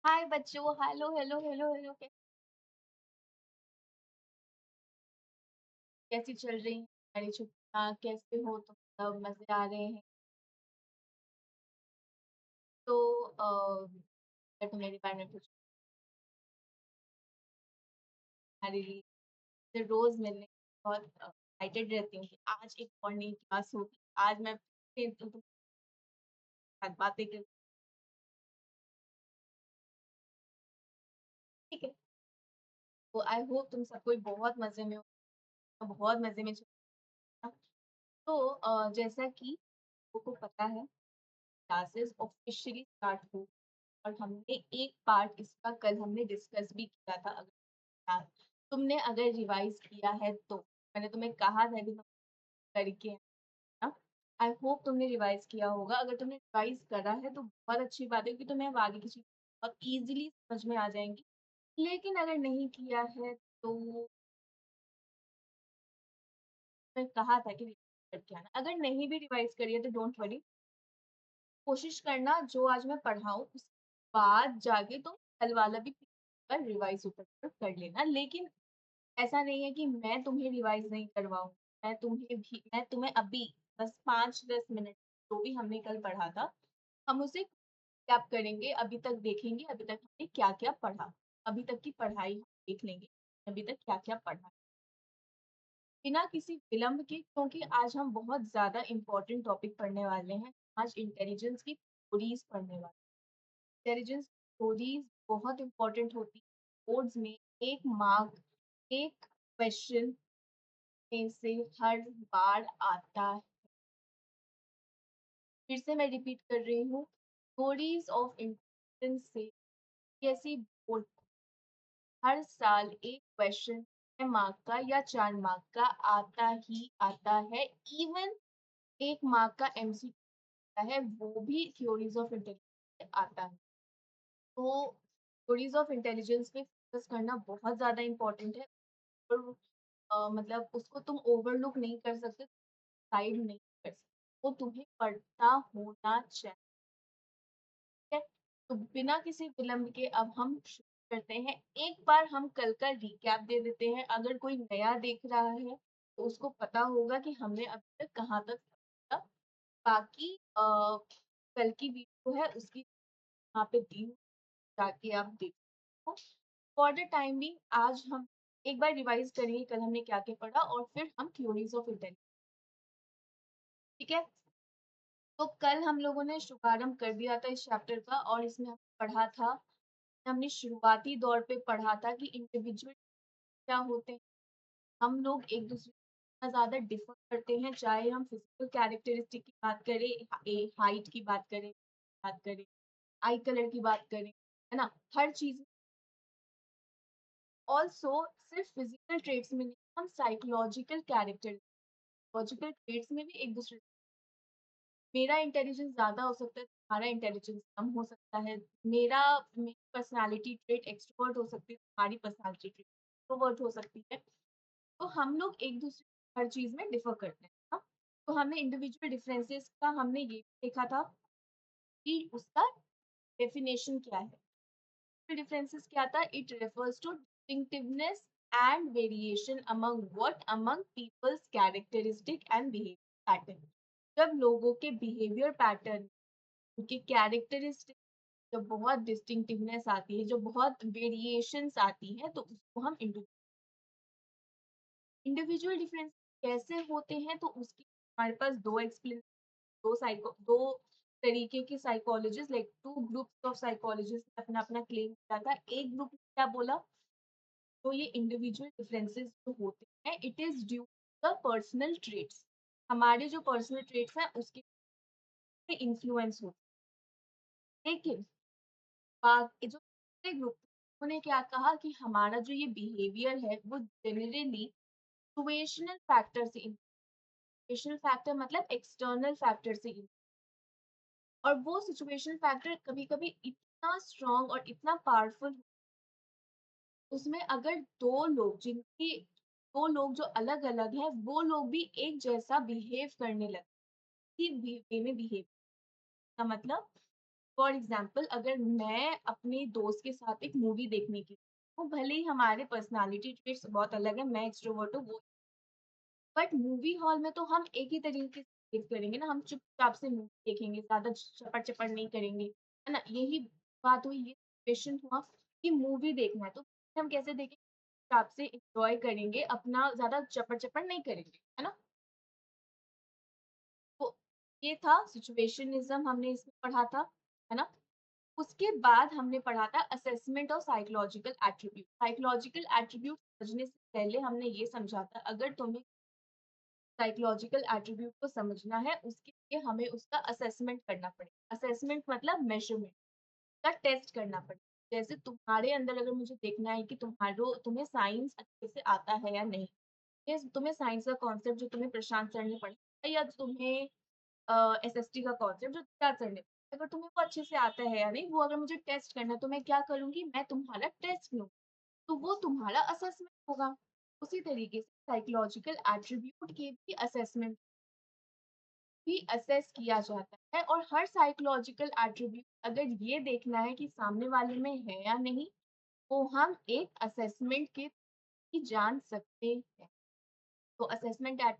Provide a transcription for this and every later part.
हाय बच्चों, hello hello hello hello. कैसी चल रही है तुम्हारी छुट्टियाँ? कैसे हो तुम सब? मजे आ रहे हैं? तो मैं तुम्हारे बारे में पूछ तुम्हारी लिए मुझे रोज मिलने की बहुत एक्साइटेड रहती हूँ कि आज एक मॉर्निंग क्लास होगी। आज मैं फिर तुम्हारे साथ बातें कर। ठीक है। तो आई होप तुम सब कोई बहुत मजे में हो, बहुत मजे में चल रहा है। तो जैसा कि लोगों को पता है, क्लासेस ऑफिशियली स्टार्ट हो और हमने एक पार्ट इसका कल हमने डिस्कस भी किया था। अगर हाँ, तुमने अगर रिवाइज किया है तो मैंने तुम्हें कहा था कि तुम करके आना। आई होप तुमने रिवाइज किया होगा। अगर तुमने रिवाइज करा है तो बहुत अच्छी बात है, क्योंकि तुम्हें अब आगे की चीज बहुत इजीली समझ में आ जाएंगी। लेकिन अगर नहीं किया है तो मैं कहा था कि रिवाइज करके आना। अगर नहीं भी रिवाइज करी है तो डोंट वरी, कोशिश करना जो आज मैं पढ़ाऊँ उसके बाद जाके तुम कल वाला भी पर रिवाइज ऊपर कर लेना। लेकिन ऐसा नहीं है कि मैं तुम्हें रिवाइज नहीं करवाऊँ। मैं तुम्हें अभी बस 5-10 मिनट जो भी हमने कल पढ़ा था, हम उसे क्या करेंगे, अभी तक देखेंगे अभी तक हमने क्या क्या पढ़ा। अभी तक की पढ़ाई हम देख लेंगे, अभी तक क्या क्या पढ़ा बिना किसी विलंब के, क्योंकि आज हम बहुत ज्यादा इंपॉर्टेंट टॉपिक पढ़ने वाले हैं। आज इंटेलिजेंस की थ्योरीज पढ़ने वाले हैं। इंटेलिजेंस थ्योरीज बहुत इंपॉर्टेंट होती है बोर्ड्स में। एक मार्क, एक क्वेश्चन में से हर बार आता है। फिर से मैं रिपीट कर रही हूँ, थ्योरीज ऑफ इंटेलिजेंस से कैसी बोर्ड हर साल एक क्वेश्चन 6 मार्क का या 4 मार्क का आता ही आता है। इवन 1 मार्क का एमसीक्यू है, वो भी थ्योरीज ऑफ इंटेलिजेंस आता है। तो थ्योरीज ऑफ इंटेलिजेंस पे फोकस करना बहुत ज्यादा इम्पोर्टेंट है। और मतलब उसको तुम ओवरलुक नहीं कर सकते, साइड नहीं कर सकते, वो तुम्हें पढ़ना होना चाहिए। ठीक है? तो बिना किसी विलंब के अब हम शुरू करते हैं। एक बार हम कल का रिकैप दे देते हैं। अगर कोई नया देख रहा है तो उसको पता होगा कि हमने अभी तक कहाँ तक पढ़ा। बाकी कल की वीडियो है उसकी यहाँ पे दी हुई, जाके आप देख सकते हो। फॉर द टाइम बिंग आज हम एक बार रिवाइज करेंगे कल हमने क्या क्या पढ़ा और फिर हम थ्योरीज ऑफ इंटेलिजेंस। ठीक है। तो कल हम लोगों ने शुभारंभ कर दिया था इस चैप्टर का, और इसमें हमने पढ़ा था, हमने शुरुआती दौर पे पढ़ा था कि इंडिविजुअल क्या होते हैं। हम लोग एक दूसरे से ज्यादा डिफर करते हैं, चाहे हम फिजिकल कैरेक्टरिस्टिक की बात करें, हाइट की बात करें, आई कलर की बात करें, है ना, हर चीज। ऑल्सो सिर्फ फिजिकल ट्रेट्स में नहीं, हम साइकोलॉजिकल कैरेक्टर लॉजिकल ट्रेट्स में भी एक दूसरे। मेरा इंटेलिजेंस ज्यादा हो सकता है, तुम्हारा इंटेलिजेंस कम हो सकता है। मेरी पर्सनालिटी ट्रेट एक्सट्रोवर्ट हो सकती है, तुम्हारी पर्सनालिटी ट्रेट इंट्रोवर्ट हो सकती है। तो हम लोग एक दूसरे हर चीज में डिफर करते हैं ना? तो हमने इंडिविजुअल डिफरेंसेस का हमने ये भी देखा था कि उसका डेफिनेशन क्या है। differences क्या था? It refers to distinctiveness and variation among people's characteristic and behavior pattern। जब लोगों के बिहेवियर पैटर्न, उनके कैरेक्टरिस्टिक, जब बहुत डिस्टिंक्टिवनेस आती है, जब बहुत वेरिएशंस आती है, तो उसको हम इंडिविजुअल डिफरेंस कैसे होते हैं। तो उसकी हमारे पास दो एक्सप्लेन दो तरीके की psychologist, like two groups of psychologist ने अपना अपना क्लेम किया था। एक ग्रुप ने क्या बोला, तो ये इंडिविजुअल डिफरेंसेस जो होते हैं, it is due the personal traits. हमारे जो पर्सनल ट्रेट्स हैं उसके इन्फ्लुएंस होते हैं। लेकिन बाकी जो दूसरे ग्रुप, उन्होंने क्या कहा कि हमारा जो ये बिहेवियर है वो जनरली सिचुएशनल फैक्टर से, सिचुएशनल फैक्टर मतलब एक्सटर्नल फैक्टर से, और वो सिचुएशनल फैक्टर कभी कभी इतना स्ट्रांग और इतना पावरफुल, उसमें अगर दो लोग जो अलग अलग हैं वो लोग भी एक जैसा बिहेव करने लगते, वे में बिहेव का मतलब फॉर एग्जाम्पल अगर मैं अपने दोस्त के साथ एक मूवी देखने की, वो भले ही हमारे पर्सनालिटी ट्रेट्स बहुत अलग है, मैं एक्सट्रोवर्ट हूँ वो, बट मूवी हॉल में तो हम एक ही तरीके से बिहेव करेंगे ना, हम चुपचाप से मूवी देखेंगे, ज़्यादा चपड़-चपड़ नहीं करेंगे, है ना? यही बात हुई, ये सिचुएशन हुआ कि मूवी देखना है, तो हम कैसे देखेंगे? चुपचाप से एन्जॉय करेंगे, अपना ज़्यादा चपड़-चपड़ नहीं करेंगे, है ना? तो ये था सिचुएशनिज़्म हमने इसमें पढ़ा था, है ना? उसके बाद हमने पढ़ा था assessment of psychological attribute. Psychological attribute समझने से पहले हमने ये समझा था अगर तुम्हें साइकोलॉजिकल एट्रिब्यूट को समझना है उसके लिए हमें उसका असेसमेंट करना पड़ेगा। असेसमेंट मतलब मेजरमेंट का टेस्ट करना पड़ेगा। जैसे तुम्हारे अंदर अगर मुझे देखना है कि तुम्हें साइंस अच्छे से आता है या नहीं, या तुम्हें साइंस का कॉन्सेप्ट जो तुम्हें प्रशांत सर ने पढ़ाया या तुम्हें एसएसटी का कॉन्सेप्ट जो सिद्धार्थ सर ने पढ़ाया, अगर तुम्हें वो अच्छे से आता है या नहीं, वो अगर मुझे टेस्ट करना है तो मैं क्या करूँगी? मैं तुम्हारा टेस्ट लूँगी। तो वो तुम्हारा असेसमेंट होगा। उसी तरीके से साइकोलॉजिकल एट्रिब्यूट की भी असेसमेंट भी असेस किया जाता है और हर साइकोलॉजिकल एट्रिब्यूट अगर ये देखना है कि सामने वाले में है या नहीं, तो हम एक असेसमेंट के ही जान सकते हैं। तो assessment at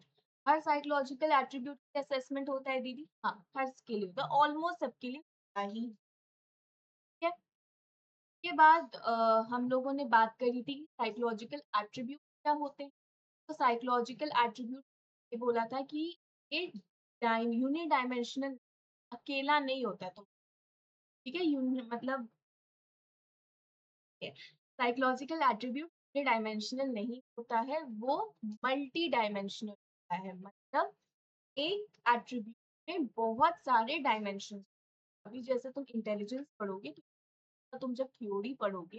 her psychological attribute का असेसमेंट होता है दीदी? हाँ, हर के लिए होता है, ऑलमोस्ट सबके लिए होता ही है। के बाद हम लोगों ने बात करी थी साइकोलॉजिकल एट्रिब्यूट क्या होते हैं। तो साइकोलॉजिकल एट्रीब्यूट ये बोला था कि ये यूनिडायमेंशनल अकेला नहीं होता तो ठीक है मतलब साइकोलॉजिकल एट्रीब्यूट यूनिडायमेंशनल नहीं होता है, वो मल्टी डायमेंशनल होता है, मतलब एक एट्रीब्यूट में बहुत सारे डायमेंशन। अभी जैसे तुम इंटेलिजेंस पढ़ोगे तो तुम जब थ्योरी पढ़ोगे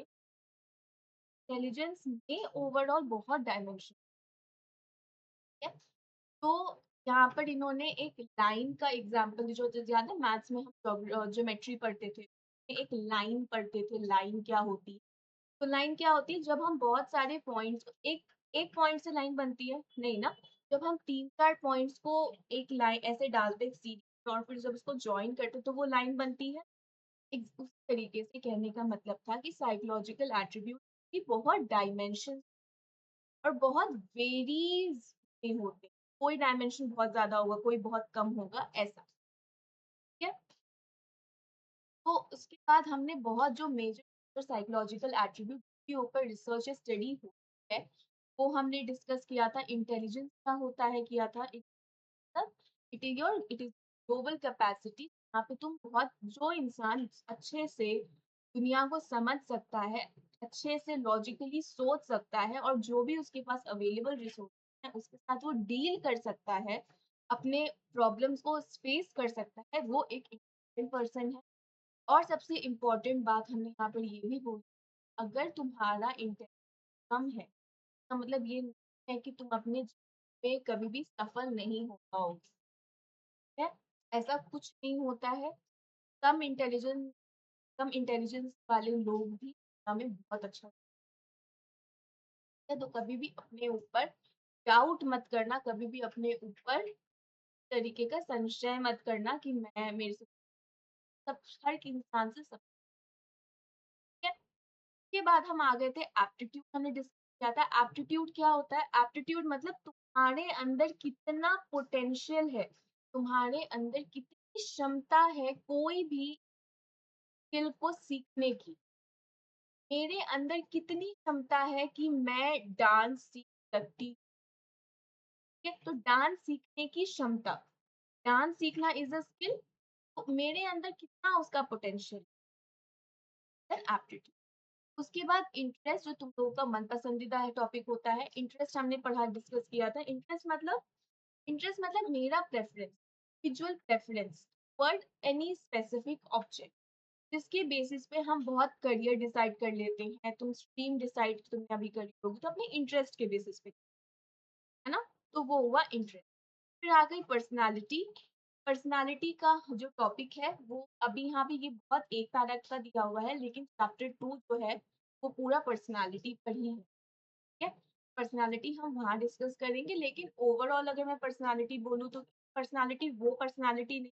इंटेलिजेंस में ओवरऑल बहुत डायमेंशन है। तो यहाँ पर इन्होंने एक लाइन का एग्जाम्पल जो याद है मैथ्स में हम ज्योमेट्री पढ़ते थे, एक लाइन पढ़ते थे, लाइन क्या होती है? तो लाइन क्या होती है जब हम बहुत सारे पॉइंट्स एक एक पॉइंट से लाइन बनती है नहीं ना, जब हम 3-4 पॉइंट्स को एक लाइन ऐसे डालते हैं सीधी और फिर जब उसको जॉइन करते तो वो लाइन बनती है। उस तरीके से कहने का मतलब था कि साइकोलॉजिकल एट्रीब्यूट की बहुत डायमेंशन और बहुत वेरीज में होते हैं। कोई डायमेंशन बहुत ज़्यादा होगा, कोई बहुत कम होगा ऐसा, ठीक है? तो उसके बाद हमने बहुत जो मेजर साइकोलॉजिकल एट्रीब्यूट के ऊपर रिसर्च स्टडी हुई है, वो हमने डिस्कस किया था। इंटेलिजेंस क्या होता है किया था, मतलब इट इज ग्लोबल कैपेसिटी, यहाँ पे तुम बहुत जो इंसान अच्छे से दुनिया को समझ सकता है, अच्छे से लॉजिकली सोच सकता है और जो भी उसके पास अवेलेबल रिसोर्स है उसके साथ वो डील कर सकता है, अपने प्रॉब्लम्स को फेस कर सकता है, वो एक इंटेलिजेंट पर्सन है। और सबसे इम्पोर्टेंट बात हमने यहाँ पर ये भी बोली, अगर तुम्हारा इंटेलिजेंस कम है, इसका मतलब ये नहीं है कि तुम अपने जीवन में कभी भी सफल नहीं हो पाओगे, है? ऐसा कुछ नहीं होता है। कम इंटेलिजेंस कम इंटेलिजेंस वाले लोग भी हमें बहुत अच्छा है, तो कभी भी अपने ऊपर डाउट मत करना, कभी भी अपने ऊपर तरीके का संशय मत करना कि मैं मेरे से सब हर एक इंसान से सब ठीक है। के बाद हम आ गए थे एप्टीट्यूड, हमने डिस्कस किया था एप्टीट्यूड क्या होता है। एप्टीट्यूड मतलब तुम्हारे अंदर कितना पोटेंशियल है, तुम्हारे अंदर कितनी क्षमता है कोई भी स्किल को सीखने की। मेरे अंदर कितनी क्षमता है कि मैं डांस सीख सकती हूँ, ठीक है? तो डांस सीखने की क्षमता, डांस सीखना इज अ स्किल, तो मेरे अंदर कितना उसका पोटेंशियल है, एप्टीट्यूड। उसके बाद इंटरेस्ट, जो तुम लोगों का मन पसंदीदा है टॉपिक होता है, इंटरेस्ट हमने पढ़ा डिस्कस किया था। इंटरेस्ट मतलब मेरा preference, visual preference for any specific object, जिसके बेसिस पे हम बहुत करियर डिसाइड कर लेते हैं। तुम स्ट्रीम डिसाइड तुमने अभी करी होगी तो अपने इंटरेस्ट के बेसिस पे, है ना? तो वो हुआ इंटरेस्ट। फिर आ गई पर्सनालिटी। पर्सनालिटी का जो टॉपिक है वो अभी यहाँ पे ये बहुत एक पैराग्राफ का दिया हुआ है, लेकिन चैप्टर 2 जो है वो पूरा पर्सनालिटी पर ही है, ठीक है? पर्सनालिटी हम वहाँ डिस्कस करेंगे, लेकिन ओवरऑल अगर मैं पर्सनालिटी बोलूँ तो पर्सनालिटी वो पर्सनालिटी नहीं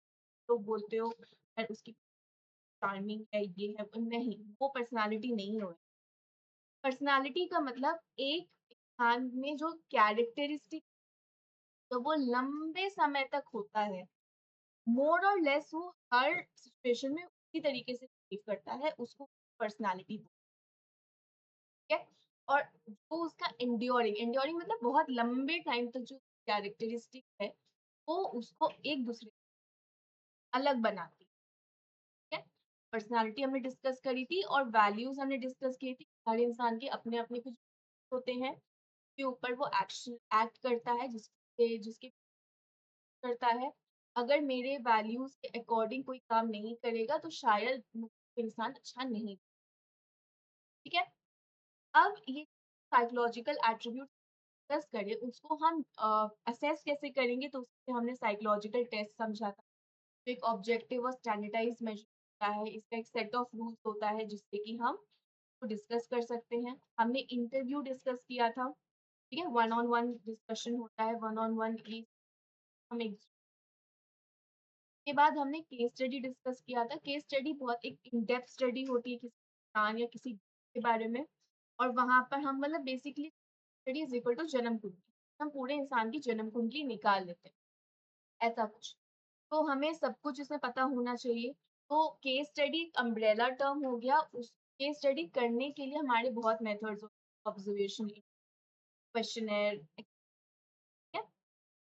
लोग बोलते हो, उसकी चार्मिंग है, ये है, वो नहीं, वो पर्सनैलिटी नहीं है। पर्सनैलिटी का मतलब एक इंसान में जो कैरेक्टरिस्टिक तो वो लंबे समय तक होता है। मोर और लेस वो हर सिचुएशन में उसी तरीके से बिहेव करता है, उसको पर्सनैलिटी बोलते हैं। और जो उसका एंड्योरिंग मतलब बहुत लंबे टाइम तक जो कैरेक्टरिस्टिक है, वो उसको एक दूसरे से अलग बनाती है। पर्सनैलिटी हमने डिस्कस करी थी और वैल्यूज हमने डिस्कस की थी। हर इंसान के अपने-अपने कुछ होते हैं, के ऊपर वो एक्ट करता है जिसके जिसके करता है। अगर मेरे वैल्यूज़ के अकॉर्डिंग कोई काम नहीं करेगा तो शायद वो इंसान अच्छा नहीं, ठीक है? अब ये साइकोलॉजिकल एट्रिब्यूट डिस्कस करें, उसको हम असेस कैसे करेंगे तो उसके लिए हमने साइकोलॉजिकल टेस्ट समझा था। तो एक ऑब्जेक्टिव और स्टैंडर्डाइज्ड मेजर होता है, इसका एक सेट ऑफ रूल्स होता है जिससे कि हम तो डिस्कस कर सकते हैं। हमने इंटरव्यू डिस्कस किया था, ठीक है? वन ऑन वन डिस्कशन होता है, वन ऑन वन ही हम एक के बाद हमने केस स्टडी डिस्कस किया था। केस स्टडी बहुत एक इन डेप्थ स्टडी होती है किसी इंसान या किसी के बारे में और वहाँ पर हम मतलब basically study is equal to जन्म कुंडली। हम पूरे इंसान की जन्म कुंडली निकाल लेते हैं, ऐसा कुछ। तो हमें सब कुछ इसमें पता होना चाहिए। तो केस स्टडी एक अम्ब्रेला टर्म हो गया। उस केस स्टडी करने के लिए हमारे बहुत मेथड्स होते हैं, ऑब्जर्वेशन, क्वेश्चनेयर, ठीक है?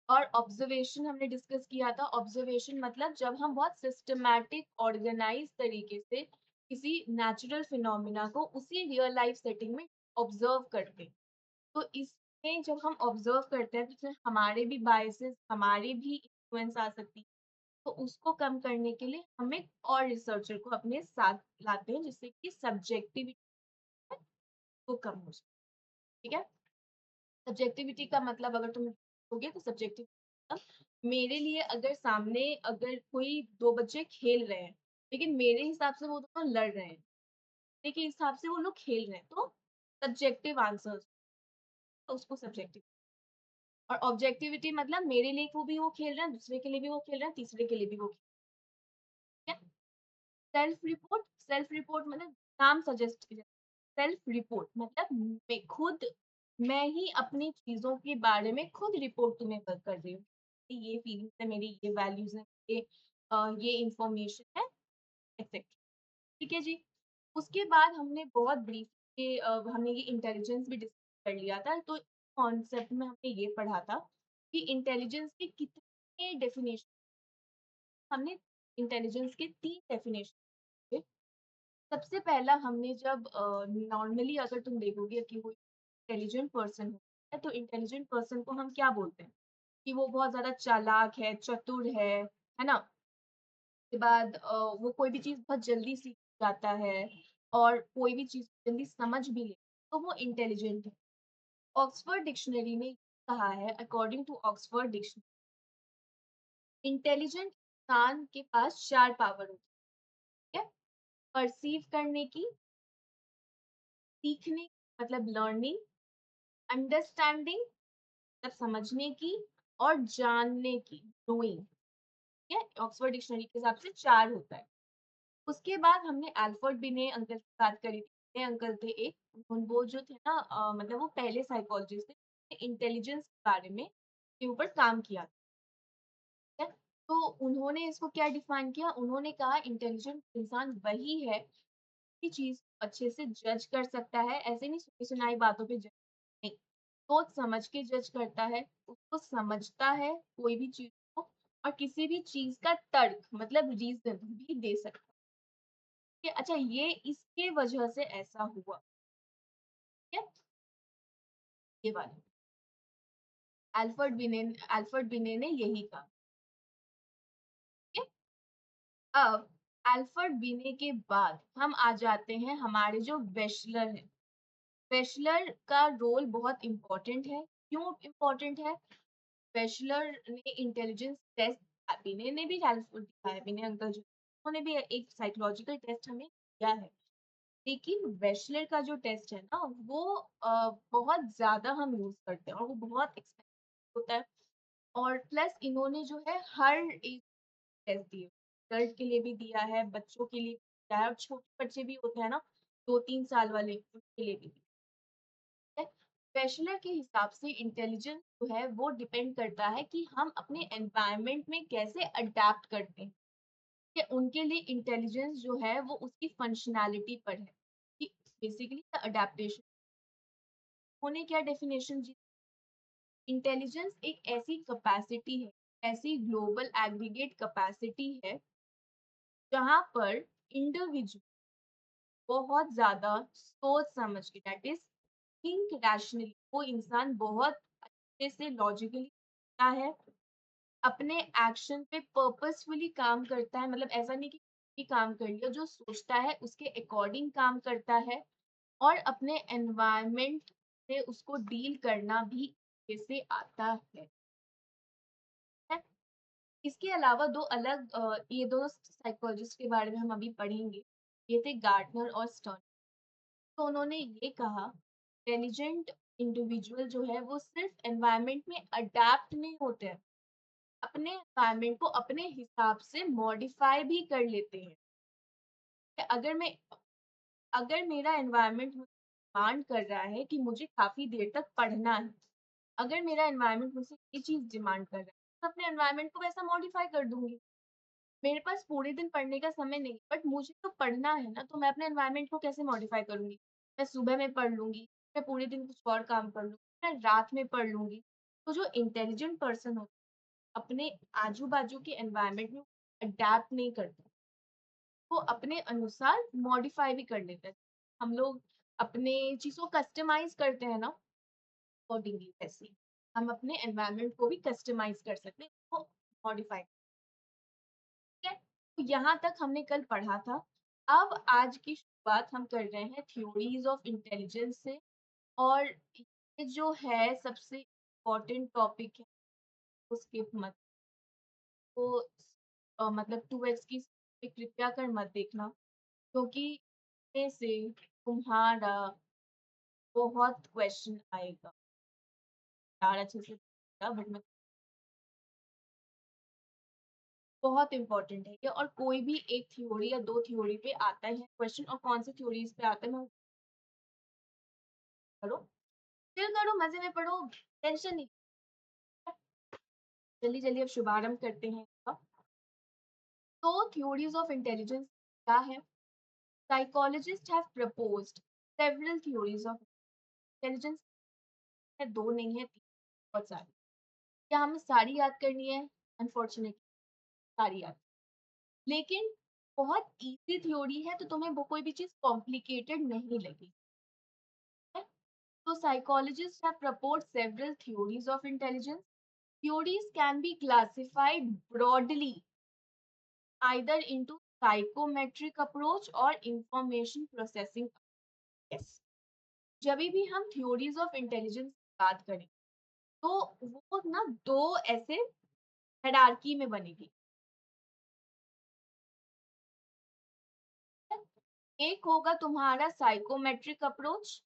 और ऑब्जर्वेशन हमने डिस्कस किया था। ऑब्जर्वेशन मतलब जब हम बहुत सिस्टमैटिक ऑर्गेनाइज तरीके से किसी नेचुरल फिनोमिना को उसी रियल लाइफ सेटिंग में ऑब्जर्व करते हैं। तो इसमें जब हम ऑब्जर्व करते हैं तो इसमें हमारे भी बायसेस, हमारे भी इन्फ्लुएंस आ सकती है। तो उसको कम करने के लिए हम एक और रिसर्चर को अपने साथ लाते हैं जिससे कि सब्जेक्टिविटी वो कम हो जाए, ठीक है? सब्जेक्टिविटी का मतलब अगर तुम देखोगे तो सब्जेक्टिव मतलब मेरे लिए अगर सामने अगर कोई 2 बच्चे खेल रहे हैं, लेकिन मेरे हिसाब से वो दोनों लड़ रहे हैं, मेरे हिसाब से वो लोग खेल रहे हैं, तो सब्जेक्टिव आंसर्स तो उसको सब्जेक्टिव। और ऑब्जेक्टिविटी मतलब मेरे लिए वो खेल रहे हैं, दूसरे के लिए भी वो खेल रहे हैं, तीसरे के लिए भी वो खेल रहे हैं। सेल्फ रिपोर्ट मतलब नाम सजेस्ट सेल्फ रिपोर्ट मतलब मैं ही अपनी चीज़ों के बारे में खुद रिपोर्ट तुम्हें कर रही हूँ। कि ये फीलिंग्स है मेरी, ये वैल्यूज़ हैं, ये इन्फॉर्मेशन है, एक्सेट्रा। ठीक है जी। उसके बाद हमने बहुत ब्रीफली हमने ये इंटेलिजेंस भी डिस्कस कर लिया था। तो कॉन्सेप्ट में हमने ये पढ़ा था कि इंटेलिजेंस के कितने डेफिनेशन हमने इंटेलिजेंस के 3 डेफिनेशन। सबसे पहला हमने जब नॉर्मली अगर तुम देखोगे कि कोई इंटेलिजेंट पर्सन है तो इंटेलिजेंट पर्सन को हम क्या बोलते हैं कि वो बहुत ज्यादा चालाक है, चतुर है ना? उसके बाद वो कोई भी चीज बहुत जल्दी सीख जाता है और कोई भी चीज जल्दी समझ भी ले तो वो इंटेलिजेंट है। ऑक्सफोर्ड डिक्शनरी ने कहा है, according to Oxford dictionary, intelligent इंसान के पास 4 पावर होती है, परसीव करने की, सीखने मतलब लर्निंग, अंडरस्टैंडिंग मतलब समझने की और जानने की नोइंग। ठीक है? ऑक्सफोर्ड डिक्शनरी के हिसाब से 4 होता है। उसके बाद हमने अल्फ्रेड बिने अंकल की बात करी थी। बिने अंकल थे एक, वो जो थे ना मतलब वो पहले साइकोलॉजिस्ट थे, इंटेलिजेंस के बारे में के ऊपर काम किया था। ठीक है? तो उन्होंने इसको क्या डिफाइन किया? उन्होंने कहा इंटेलिजेंट इंसान वही है की चीज़ अच्छे से जज कर सकता है, ऐसे नहीं सुनी-सुनाई बातों पे जज नहीं, सोच समझ के जज करता है, उसको समझता है कोई भी चीज़ को और किसी भी चीज़ का तर्क मतलब रीज़न भी दे सकता है। कि अच्छा ये इसके वजह से ऐसा हुआ, ठीक है? ये वाला। अल्फ्रेड बिने ने यही कहा, ठीक है? अब अल्फ्रेड बिने के बाद हम आ जाते हैं हमारे जो वेशलर हैं। वेशलर का रोल बहुत इम्पोर्टेंट है। क्यों इम्पोर्टेंट है? बैचलर ने इंटेलिजेंस टेस्ट विनय ने भी हेल्प दिया है, विनय अंकल जो उन्होंने भी एक साइकोलॉजिकल टेस्ट हमें दिया है। लेकिन बैचलर का जो टेस्ट है ना वो बहुत ज़्यादा हम यूज़ करते हैं और वो बहुत एक्सपेंसिव होता है और प्लस इन्होंने जो है हर एक टेस्ट दिए, गर्ल्स के लिए भी दिया है, बच्चों के लिए है और छोटे बच्चे भी होते हैं ना 2-3 साल वाले उनके लिए भी है। बैचलर के हिसाब से इंटेलिजेंस जो है वो डिपेंड करता है कि हम अपने एनवायरनमेंट में कैसे अडैप्ट करते हैं। कि उनके लिए इंटेलिजेंस जो है वो उसकी फंक्शनैलिटी पर है कि बेसिकली अडैप्टेशन होने क्या डेफिनेशन जी। इंटेलिजेंस एक ऐसी कैपेसिटी है, ऐसी ग्लोबल एग्रीगेट कैपेसिटी है जहां पर इंडिविजुअल बहुत ज्यादा सोच समझ के दैट इज थिंक रैशनली वो इंसान बहुत अच्छे से लॉजिकली है अपने एक्शन पे पर्पसफुली काम करता है मतलब ऐसा नहीं कि काम कर लिया जो सोचता है उसके अकॉर्डिंग काम करता है और अपने एनवायरनमेंट से उसको डील करना भी जैसे आता है। इसके अलावा दो अलग ये दो साइकोलॉजिस्ट के बारे में हम अभी पढ़ेंगे। ये थे गार्डनर और स्टर्न। तो उन्होंने ये कहा इंटेलिजेंट इंडिविजुअल जो है वो सिर्फ एनवायरनमेंट में अडेप्ट नहीं होते हैं, अपने एनवायरनमेंट को अपने हिसाब से मॉडिफाई भी कर लेते हैं। कि अगर मेरा एनवायरनमेंट डिमांड कर रहा है कि मुझे काफी देर तक पढ़ना है, अगर मेरा एनवायरनमेंट मुझसे ये चीज डिमांड कर रहा है तो अपने एनवायरनमेंट को वैसा मॉडिफाई कर दूंगी। मेरे पास पूरे दिन पढ़ने का समय नहीं बट मुझे तो पढ़ना है ना, तो मैं अपने एनवायरनमेंट को कैसे मॉडिफाई करूंगी। मैं सुबह में पढ़ लूंगी, मैं पूरे दिन कुछ और काम कर लूंगी, मैं रात में पढ़ लूंगी। तो जो इंटेलिजेंट पर्सन होता है अपने आजू बाजू के एनवायरनमेंट में अडेप्ट नहीं करता, वो अपने अनुसार मॉडिफाई भी कर लेता है। हम लोग अपने चीजों को कस्टमाइज करते हैं ना अकॉर्डिंगली, वैसे हम अपने एनवायरनमेंट को भी कस्टमाइज कर सकते हैं, वो मॉडिफाई। ठीक है, तो यहाँ तक हमने कल पढ़ा था। अब आज की शुरुआत हम कर रहे हैं थ्योरीज ऑफ इंटेलिजेंस से। और ये जो है सबसे इम्पोर्टेंट टॉपिक है, तो स्किप मत। तो मतलब 2x की पे कृपया कर मत देखना, क्योंकि इसमें से तुम्हारा बहुत क्वेश्चन आएगा। यार अच्छे से बट मैं बहुत इंपॉर्टेंट है ये, और कोई भी एक थ्योरी या दो थ्योरी पे आता है क्वेश्चन, और कौन सी थ्योरीज पे आता है मैं करो, चिल करो, मजे में पढ़ो, टेंशन नहीं। जल्दी जल्दी अब शुभारंभ करते हैं इसका। तो थ्योरीज ऑफ इंटेलिजेंस क्या है? Psychologist have proposed several theories of intelligence. है दो नहीं है तीन, बहुत सारी। क्या हमें सारी याद करनी है? अनफॉर्चुनेटली सारी याद, लेकिन बहुत इजी थ्योरी है तो तुम्हें वो कोई भी चीज कॉम्प्लिकेटेड नहीं लगी। So psychologists have proposed several theories of intelligence. Theories can be classified broadly either into psychometric approach or information processing. Yes. जब भी हम theories of intelligence की बात करें तो वो ना दो ऐसे हायरार्की में बनेगी। एक होगा तुम्हारा साइकोमेट्रिक अप्रोच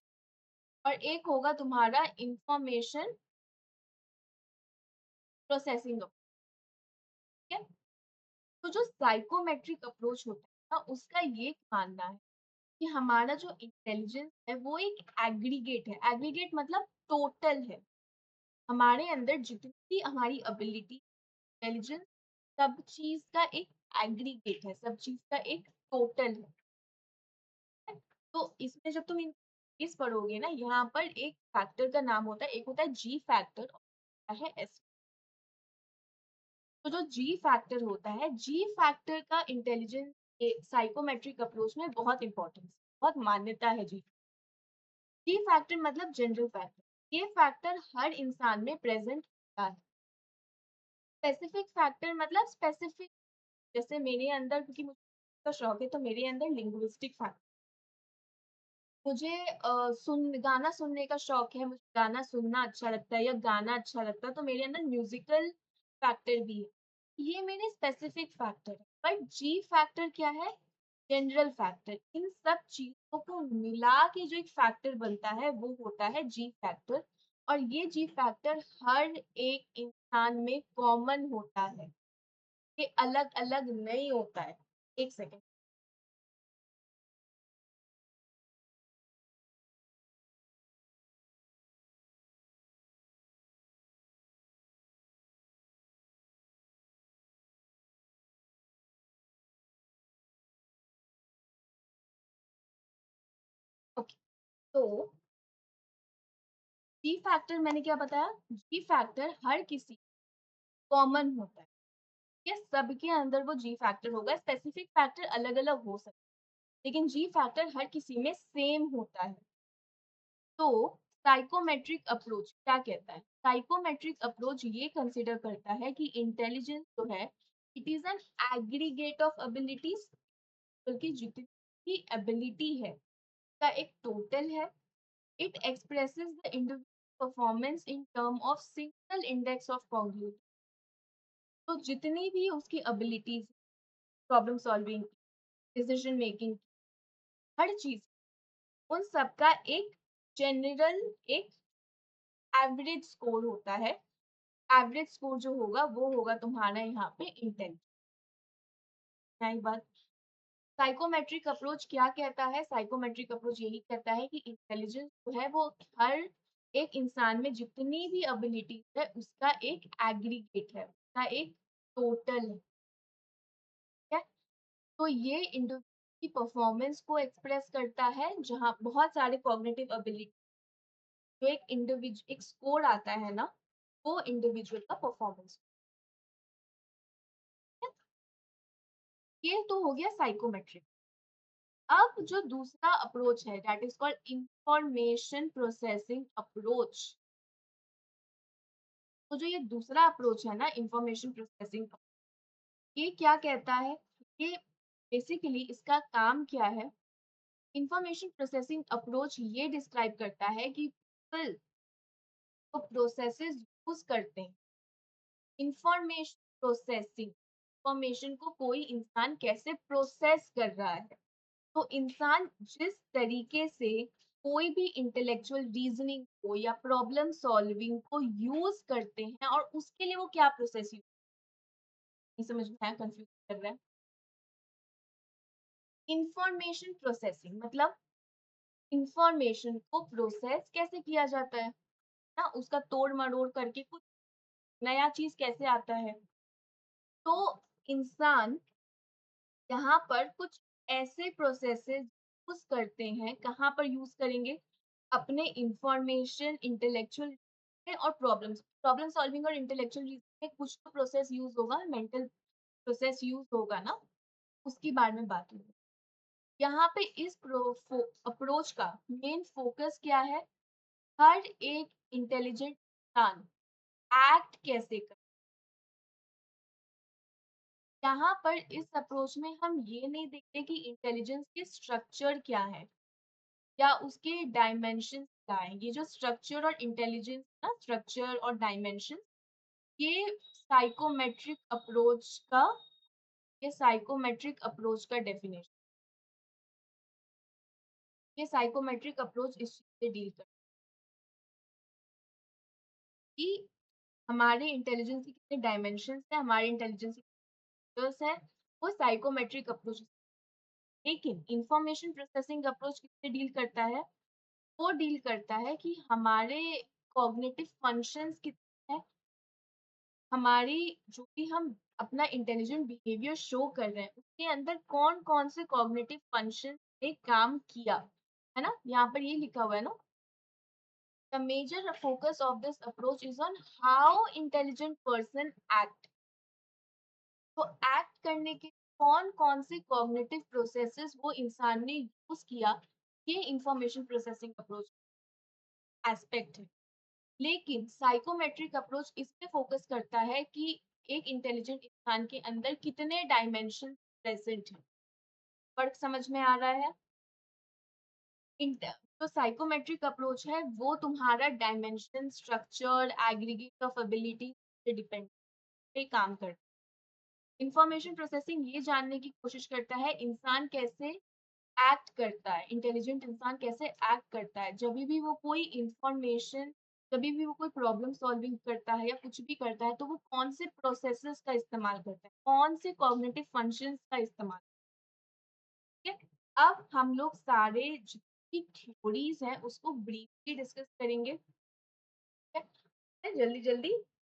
और एक होगा तुम्हारा इंफॉर्मेशन प्रोसेसिंग। ठीक है, तो जो साइकोमेट्रिक अप्रोच होता है ना उसका ये मानना है कि हमारा जो इंटेलिजेंस है वो एक एग्रीगेट है। एग्रीगेट मतलब टोटल है। हमारे अंदर जितनी भी हमारी एबिलिटी, इंटेलिजेंस, सब चीज का एक एग्रीगेट है, सब चीज का एक टोटल है। तो इसमें जब तुम इस पढ़ोगे ना, यहाँ पर एक फैक्टर का नाम होता है, एक होता है जी फैक्टर और है एस। तो जो जी फैक्टर होता है, जी फैक्टर का इंटेलिजेंस साइकोमेट्रिक अप्रोच में बहुत इंपॉर्टेंस, बहुत मान्यता है जी। जी फैक्टर मतलब जनरल फैक्टर, ये फैक्टर हर इंसान में प्रेजेंट होता है। स्पेसिफिक फैक्टर मतलब स्पेसिफिक, जैसे मेरे अंदर, क्योंकि मुझे का शौक है तो मेरे अंदर लिंग्विस्टिक फैक्टर, मुझे गाना सुनने का शौक है, मुझे गाना सुनना अच्छा लगता है या गाना अच्छा लगता है, तो मेरे अंदर म्यूजिकल फैक्टर भी है। ये मेरे स्पेसिफिक फैक्टर है। बट जी फैक्टर क्या है? General factor. इन सब चीजों को मिला के जो एक फैक्टर बनता है वो होता है जी फैक्टर। और ये जी फैक्टर हर एक इंसान में कॉमन होता है, ये अलग अलग नहीं होता है। एक सेकेंड, ओके, तो जी फैक्टर मैंने क्या बताया? जी फैक्टर हर किसी कॉमन होता है। ये सबके अंदर वो जी फैक्टर होगा, स्पेसिफिक फैक्टर अलग-अलग हो सकते हैं, लेकिन जी फैक्टर हर किसी में सेम होता है। तो साइकोमेट्रिक अप्रोच क्या कहता है? साइकोमेट्रिक अप्रोच ये कंसिडर करता है कि इंटेलिजेंस जो है, it is an aggregate of abilities, बल्कि जितनी भी एबिलिटी है, का एक टोटल है। It expresses the individual performance in term of single index of cognition. तो जितनी भी उसकी abilities, problem solving, decision making, हर चीज, उन सबका एक जनरल, एक एवरेज स्कोर होता है। एवरेज स्कोर जो होगा वो होगा तुम्हारा यहाँ पे इंटेलिजेंस। नई बात, साइकोमेट्रिक अप्रोच क्या कहता है? साइकोमेट्रिक अप्रोच यही कहता है कि इंटेलिजेंस जो है वो हर एक इंसान में जितनी भी एबिलिटी है उसका एक एग्रीगेट है, उसका एक टोटल है। तो ये इंडिविजुअल की परफॉर्मेंस को एक्सप्रेस करता है, जहाँ बहुत सारे कॉग्निटिव एबिलिटी, जो एक इंडिविजुअल एक स्कोर आता है ना, वो इंडिविजुअल का परफॉर्मेंस। ये तो हो गया साइकोमेट्रिक। अब जो दूसरा अप्रोच है, that is called information processing approach. तो जो ये दूसरा अप्रोच है ना, इंफॉर्मेशन प्रोसेसिंग, ये क्या कहता है? ये बेसिकली इसका काम क्या है? इंफॉर्मेशन प्रोसेसिंग अप्रोच ये डिस्क्राइब करता है कि पीपल जो प्रोसेसेस यूज करते हैं, इंफॉर्मेशन प्रोसेसिंग, इंफॉर्मेशन को कोई इंसान कैसे प्रोसेस कर रहा है। तो इंसान जिस तरीके से कोई भी इंटेलेक्चुअल रीजनिंग को या प्रॉब्लम सॉल्विंग को यूज करते हैं, और उसके लिए वो क्या प्रोसेस यूज, नहीं समझ में आया, कंफ्यूज कर रहा है। इंफॉर्मेशन प्रोसेसिंग मतलब इंफॉर्मेशन को प्रोसेस कैसे किया जाता है ना, उसका तोड़ मरोड़ करके कुछ नया चीज कैसे आता है। तो इंसान यहाँ पर कुछ ऐसे प्रोसेसेस यूज करते हैं, कहाँ पर यूज करेंगे? अपने इंफॉर्मेशन, इंटेलेक्चुअल और प्रॉब्लम्स, प्रॉब्लम सॉल्विंग और इंटेलेक्चुअल में कुछ तो प्रोसेस यूज होगा, मेंटल प्रोसेस यूज होगा ना, उसके बारे में बात होगी। यहाँ पे इस अप्रोच का मेन फोकस क्या है? हर एक इंटेलिजेंट इंसान एक्ट कैसे कर, यहाँ पर इस अप्रोच में हम ये नहीं देखते कि इंटेलिजेंस के स्ट्रक्चर क्या है या उसके डायमेंशन क्या है। ये जो स्ट्रक्चर और इंटेलिजेंस ना, स्ट्रक्चर और डायमेंशन, ये साइकोमेट्रिक अप्रोच का, ये साइकोमेट्रिक अप्रोच का डेफिनेशन, ये साइकोमेट्रिक अप्रोच इस चीज से डील करता है कि हमारे इंटेलिजेंस के कितने डायमेंशन है, हमारे इंटेलिजेंस के फीचर्स है, वो साइकोमेट्रिक अप्रोच। लेकिन इंफॉर्मेशन प्रोसेसिंग अप्रोच किससे डील करता है? वो डील करता है कि हमारे कॉग्निटिव फंक्शंस कितने हैं, हमारी जो भी हम अपना इंटेलिजेंट बिहेवियर शो कर रहे हैं, उसके अंदर कौन कौन से कॉग्निटिव फंक्शन ने काम किया, है ना, यहाँ पर ये लिखा हुआ है ना। The major focus of this approach is on how intelligent person act. तो एक्ट करने के कौन कौन से कॉग्निटिव प्रोसेसेस वो इंसान ने यूज किया, ये इंफॉर्मेशन प्रोसेसिंग अप्रोच एस्पेक्ट है। लेकिन साइकोमेट्रिक अप्रोच इस पे फोकस करता है कि एक इंटेलिजेंट इंसान के अंदर कितने डायमेंशन प्रेजेंट हैं। फर्क समझ में आ रहा है? जो साइकोमेट्रिक अप्रोच है वो तुम्हारा dimension, structure, aggregate of ability पे डिपेंड पे काम करता है। इंफॉर्मेशन प्रोसेसिंग ये जानने की कोशिश करता है इंसान कैसे एक्ट करता है, इंटेलिजेंट इंसान कैसे एक्ट करता है जब भी वो कोई इंफॉर्मेशन, जब भी वो कोई प्रॉब्लम सॉल्विंग करता है या कुछ भी करता है, तो वो कौन से प्रोसेसेस का इस्तेमाल करता है, कौन से कॉग्निटिव फंक्शंस का इस्तेमाल, ठीक है। अब हम लोग सारे जितनी थ्योरीज हैं उसको ब्रीफली डिस्कस करेंगे, ठीक है, जल्दी जल्दी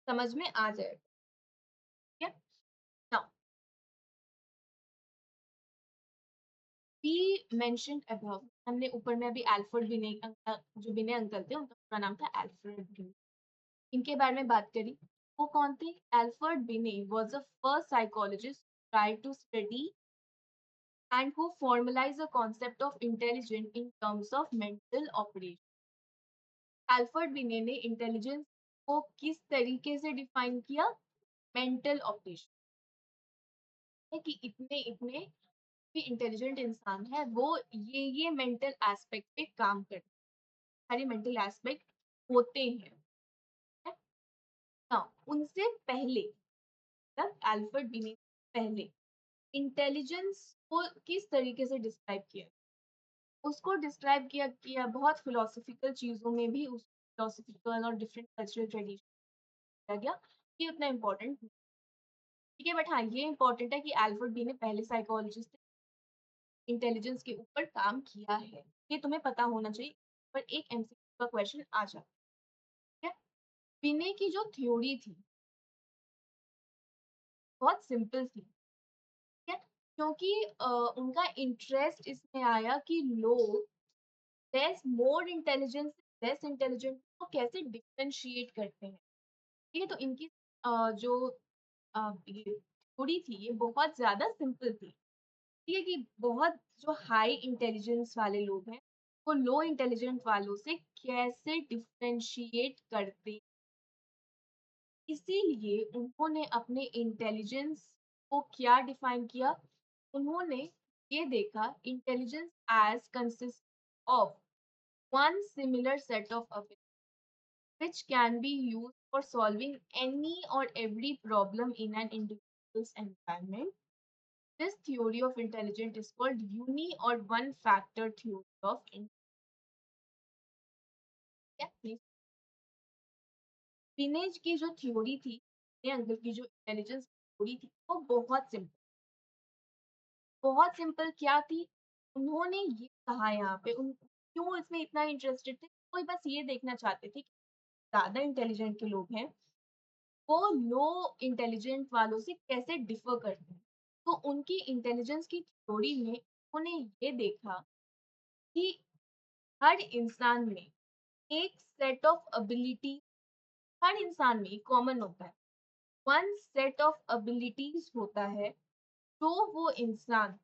समझ में आ जाएगा, ठीक है। नाउ वी मेंशन्ड अबव, हमने ऊपर में अभी अल्फ्रेड बिने जो बिने अंकल थे उनका पूरा नाम था अल्फ्रेड बिने, इनके बारे में बात करी। वो कौन थे? Alfred Binet was the first psychologist try to study and who formalized the concept of intelligence in terms of mental operation. Alfred बिने ने इंटेलिजेंस को किस तरीके से डिफाइन किया? मेंटल ऑपरेशन, है कि इतने इतने भी इंटेलिजेंट इंसान है वो ये मेंटल एस्पेक्ट पे काम करते हैं, सारे मेंटल एस्पेक्ट होते हैं। है? हाँ, उनसे पहले, तब अल्फ्रेड बिने पहले इंटेलिजेंस को किस तरीके से डिस्क्राइब किया? उसको डिस्क्राइब किया बहुत फिलोसॉफिकल चीज़ों में भी उस फिलोसॉफिकल और डिफरेंट कल्चरल ट्रेडिशन किया गया, ये उतना इम्पोर्टेंट नहीं। ठीक है, बट हाँ, ये इम्पोर्टेंट है कि अल्फ्रेड बी ने पहले साइकोलॉजिस्ट इंटेलिजेंस के ऊपर काम किया है, ये तुम्हें पता होना चाहिए, पर एक एमसीक्यू का क्वेश्चन आ जाता है। ठीक है? बिने की जो थ्योरी थी बहुत सिंपल थी, ठीक है? क्योंकि उनका इंटरेस्ट इसमें आया कि लोग less more intelligence less intelligent को कैसे डिफरेंशिएट करते हैं। ठीक है, तो इनकी जो ये थ्योरी थी ये बहुत ज्यादा सिंपल थी। ठीक है, कि बहुत जो हाई इंटेलिजेंस वाले लोग हैं वो लो इंटेलिजेंट वालों से कैसे डिफरेंशिएट करते, इसीलिए उन्होंने अपने इंटेलिजेंस को क्या डिफाइन किया? उन्होंने ये देखा intelligence as consist of one similar set of abilities which can be used for solving any or every problem in an individual's environment. This theory of intelligence is called uni or one factor theory of intelligence. पिनेज की जो theory थी, ये uncle की जो intelligence theory थी वो बहुत simple क्या थी? उन्होंने ये कहा यहाँ पे उन क्यों इसमें इतना इंटरेस्टेड थे, कोई बस ये देखना चाहते थे कि ज्यादा इंटेलिजेंट के लोग हैं वो लो इंटेलिजेंट वालों से कैसे डिफर करते हैं। तो उनकी इंटेलिजेंस की थ्योरी में उन्होंने ये देखा कि हर इंसान में एक सेट ऑफ एबिलिटी, हर इंसान में कॉमन होता है, वन सेट ऑफ एबिलिटीज होता है जो वो इंसान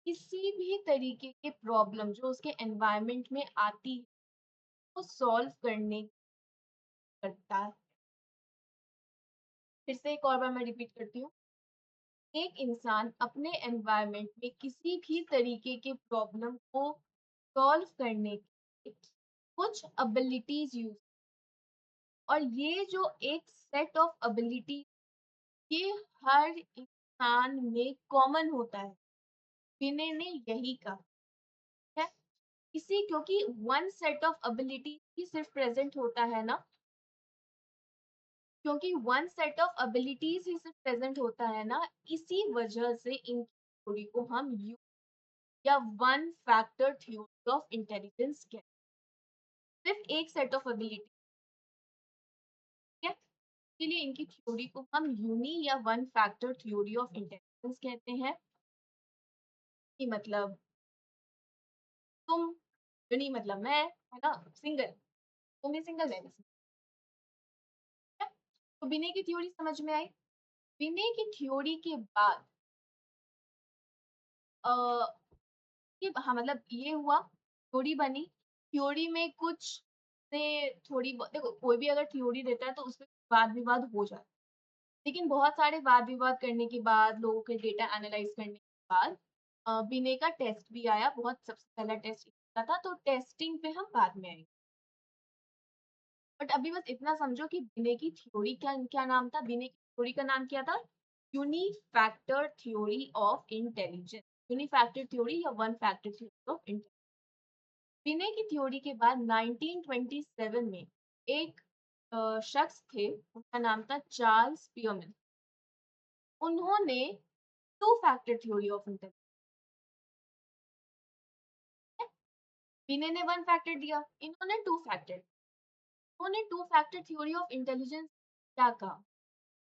किसी भी तरीके के प्रॉब्लम जो उसके एनवायरनमेंट में आती है वो सॉल्व करने करता है। फिर से एक और बार मैं रिपीट करती हूँ, एक इंसान अपने एनवायरनमेंट में किसी भी तरीके के प्रॉब्लम को सॉल्व करने के कुछ एबिलिटीज यूज, और ये जो एक सेट ऑफ एबिलिटी ये हर इंसान में कॉमन होता है, विनय ने यही कहा है। इसी क्योंकि वन सेट ऑफ एबिलिटी ही सिर्फ प्रेजेंट होता है ना, क्योंकि वन सेट ऑफ एबिलिटीज ही सिर्फ प्रेजेंट होता है ना, इसी वजह से इन थ्योरी को हम यू या one factor theory of intelligence कहते हैं, सिर्फ एक सेट ऑफ एबिलिटी है, इसलिए इनकी थ्योरी को हम यूनी या one factor theory of intelligence कहते हैं। कि मतलब तुम, यूनी मतलब मैं, है ना, सिंगल, तुम भी सिंगल मैं भी सिंगल। तो बिने की थ्योरी समझ में आई। बिने की थ्योरी के बाद कि हाँ मतलब ये हुआ, थ्योरी बनी, थ्योरी में कुछ से थोड़ी देखो कोई भी अगर थ्योरी देता है तो उसमें वाद विवाद हो जाता है, लेकिन बहुत सारे वाद विवाद करने के बाद लोगों के डेटा एनालाइज करने के बाद बिने का टेस्ट भी आया, बहुत सबसे पहला टेस्ट था, तो टेस्टिंग पे हम बाद में आएंगे। बट अभी बस इतना समझो कि बिने की थ्योरी क्या क्या नाम था, बिने की थ्योरी का नाम क्या था? यूनिफैक्टर थ्योरी ऑफ इंटेलिजेंस, यूनिफैक्टर थ्योरी या one factor theory of intelligence. बिने की थ्योरी के बाद 1927 में एक शख्स थे, उनका नाम था चार्ल्स पियरमैन। उन्होंने two factor theory of intelligence, बिने ने वन फैक्टर दिया, इन्होंने टू फैक्टर, उन्होंने two factor theory of intelligence क्या कहा?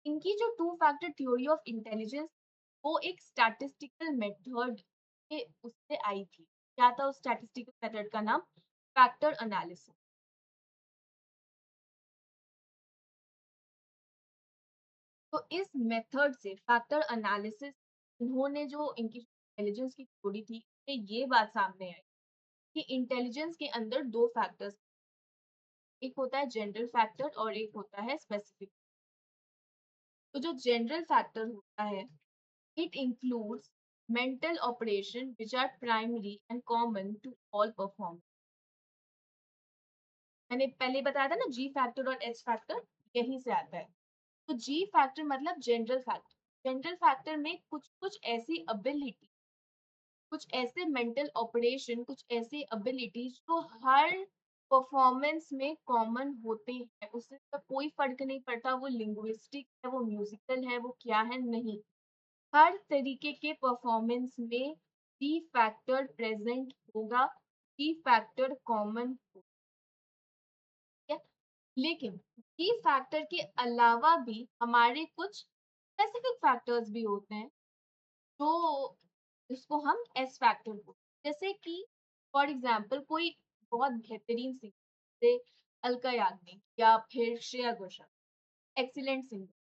इनकी जो two factor theory of intelligence वो एक स्टैटिस्टिकल मेथड ये उससे आई थी। क्या था उस स्टैटिस्टिकल मेथड का नाम? Factor analysis. तो इस मेथड से फैक्टर एनालिसिस इन्होंने जो इनकी इंटेलिजेंस की थ्योरी थी, उससे ये बात सामने आई कि इंटेलिजेंस के अंदर दो फैक्टर्स, एक होता है जनरल फैक्टर और एक होता है स्पेसिफिक। तो जो जनरल फैक्टर होता है, it includes mental operation which are primary and common to all perform। मैंने पहले बताया था ना जी फैक्टर और एच फैक्टर, यहीं से आता है। तो जी फैक्टर मतलब जनरल फैक्टर। जनरल फैक्टर में कुछ कुछ ऐसी एबिलिटी, कुछ ऐसे मेंटल ऑपरेशन, कुछ ऐसे एबिलिटीज जो हर परफॉर्मेंस में कॉमन होते हैं, उससे तो कोई फर्क नहीं पड़ता वो लिंग्विस्टिक है, वो म्यूजिकल है, वो क्या है, नहीं। हर तरीके के परफॉर्मेंस में जी फैक्टर प्रेजेंट होगा, जी फैक्टर कॉमन होगा। लेकिन जी फैक्टर के अलावा भी हमारे कुछ स्पेसिफिक फैक्टर्स भी होते हैं, तो इसको हम एस फैक्टर बोलते हैं। जैसे कि फॉर एग्जांपल कोई बहुत बेहतरीन सिंगर, जैसे अलका याग्निक या फिर Shreya Ghoshal, excellent singer,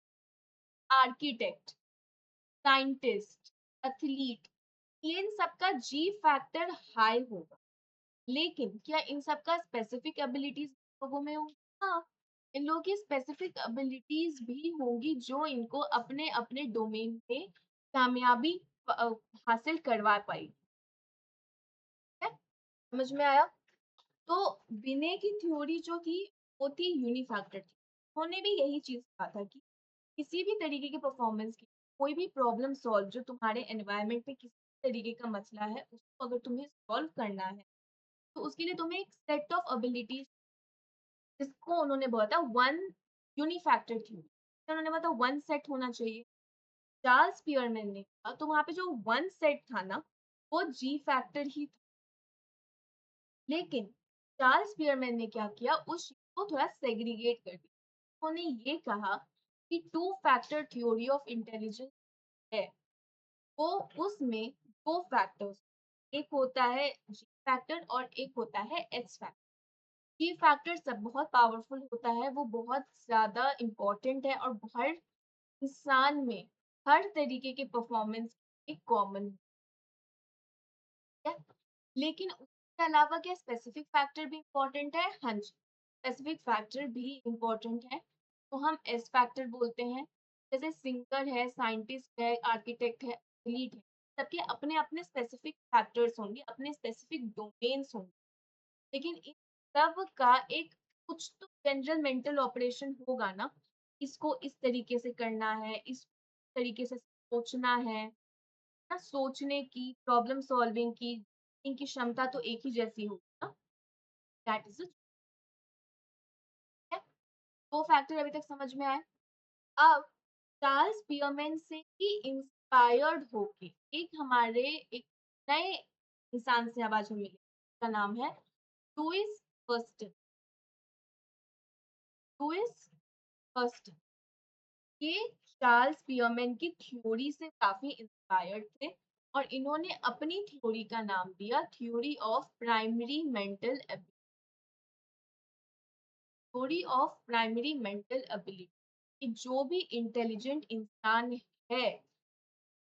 architect, scientist, athlete, इन सबका जी फैक्टर हाई होगा। लेकिन क्या इन सबका स्पेसिफिक एबिलिटीज लोगों में होंगी? हाँ, इन लोगों की स्पेसिफिक एबिलिटीज भी होंगी जो इनको अपने अपने डोमेन में कामयाबी हासिल करवा पाई। है? समझ में आया? तो विनय की थ्योरी जो थी वो थी यूनिफैक्टर थी। उन्होंने भी यही चीज कहा था कि किसी भी तरीके के परफॉर्मेंस की कोई भी प्रॉब्लम सॉल्व जो तुम्हारे एनवायरनमेंट में किसी तरीके का मसला है, उसको अगर तुम्हें सॉल्व करना है, तो उसके लिए तुम्हें एक सेट ऑफ एबिलिटीज, जिसको उन्होंने बोला था वन यूनिफैक्टर थ्योरी, उन्होंने बोला था वन सेट होना चाहिए। चार्ल्स पियरमैन ने कहा, तो वहां पे जो वन सेट था ना, वो जी फैक्टर ही था। लेकिन चार्ल्स पियरमैन ने क्या किया, उस चीज को थोड़ा सेग्रीगेट कर दिया। उन्होंने ये कहा कि two factor theory of intelligence है, वो उसमें दो फैक्टर्स, एक होता है जी फैक्टर और एक होता है एच फैक्टर। जी फैक्टर सब बहुत पावरफुल होता है, वो बहुत ज्यादा इम्पोर्टेंट है और हर इंसान में हर तरीके के परफॉर्मेंस एक कॉमन है। लेकिन उसके अलावा क्या स्पेसिफिक फैक्टर भी इम्पोर्टेंट है? हाँ जी, स्पेसिफिक फैक्टर भी इम्पोर्टेंट है, तो हम एस फैक्टर बोलते हैं। जैसे सिंगर है, साइंटिस्ट है, आर्किटेक्ट है, एथलीट है, सबके अपने अपने स्पेसिफिक फैक्टर्स होंगे, अपने स्पेसिफिक डोमेन्स होंगे। लेकिन इन सब का एक कुछ तो जनरल मेंटल ऑपरेशन होगा ना, इसको इस तरीके से करना है, इस तरीके से सोचना है ना, सोचने की, प्रॉब्लम सॉल्विंग की इनकी क्षमता तो एक ही जैसी होगी ना। That is it. दो फैक्टर अभी तक समझ में आए। अब चार्ल्स पियरमैन से ही इंस्पायर्ड होके एक हमारे एक नए इंसान से आवाज में मिली, का नाम है लुइस फर्स्टन। लुइस फर्स्टन ये चार्ल्स पियरमैन की थ्योरी से काफी इंस्पायर्ड थे और इन्होंने अपनी थ्योरी का नाम दिया theory of primary mental ability. Theory of primary mental ability कि जो भी इंटेलिजेंट इंसान है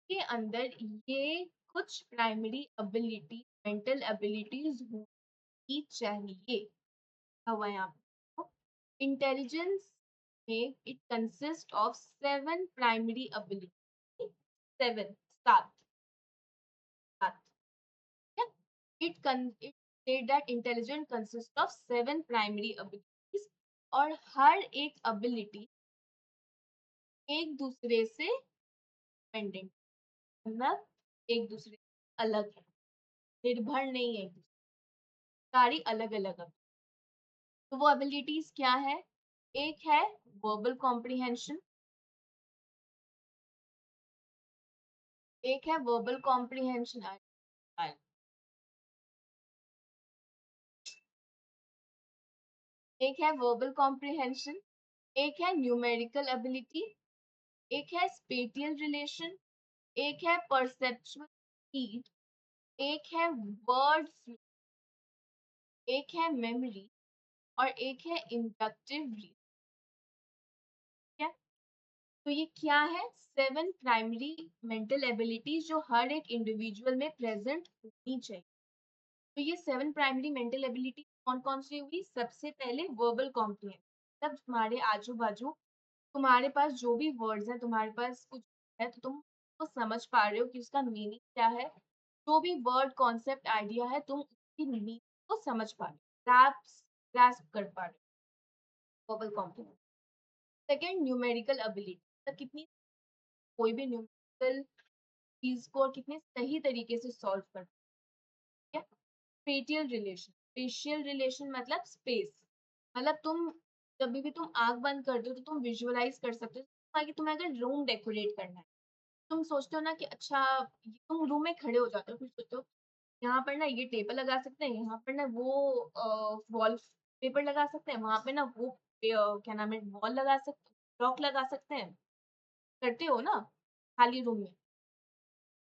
के अंदर ये कुछ प्राइमरी एबिलिटी, मेंटल एबिलिटीज होनी चाहिए। हुआ यहाँ पे इंटेलिजेंस में it consist of seven primary ability, seven, सात, सात। it said that intelligence consists of seven primary abilities और हर एक एबिलिटी एक दूसरे से डिपेंडेंट, मतलब एक दूसरे से अलग है, निर्भर नहीं है, एक दूसरे सारी अलग अलग है। तो वो एबिलिटीज क्या है? एक है वर्बल कॉम्प्रिहेंशन, एक है वर्बल कॉम्प्रिहेंशन, एक है वर्बल कॉम्प्रिहेंशन, एक है न्यूमेरिकल एबिलिटी, एक है स्पेटियल रिलेशन, एक है परसेप्चुअल स्पीड, एक है वर्ड, एक है मेमोरी और एक है इंडक्टिव रीजनिंग। ठीक है, तो ये क्या है? 7 प्राइमरी मेंटल एबिलिटीज जो हर एक इंडिविजुअल में प्रेजेंट होनी चाहिए। तो ये 7 प्राइमरी मेंटल एबिलिटी कौन कौन सी हुई? सबसे पहले वर्बल कॉम्प्रिहेंशन, मतलब तुम्हारे आजू बाजू तुम्हारे पास जो भी वर्ड्स हैं, तुम्हारे पास कुछ है तो तुम वो समझ पा रहे हो कि उसका मीनिंग क्या है। जो भी वर्ड कॉन्सेप्ट आइडिया है तुम उसकी मीनिंग को समझ पा रहे हो, ग्रास्प कर पा रहे हो, verbal comprehension. Second, numerical ability, मतलब कितनी कोई भी न्यूमेरिकल चीज को कितने सही तरीके से सॉल्व कर पाए। स्पेटियल रिलेशन, स्पेशियल रिलेशन मतलब स्पेस, मतलब तुम जब भी तुम आंख बंद करते हो तो तुम विजुअलाइज कर सकते हो कि तुम्हें अगर रूम डेकोरेट करना है, तुम सोचते हो ना कि अच्छा, तुम रूम में खड़े हो जाते हो, फिर सोचते हो यहाँ पर ना ये टेबल लगा सकते हैं, यहाँ पर ना वो वॉल पेपर लगा सकते हैं, वहां पे ना वो क्या नाम है वॉल लगा सकते, ब्लॉक लगा सकते हैं, करते हो ना खाली रूम में।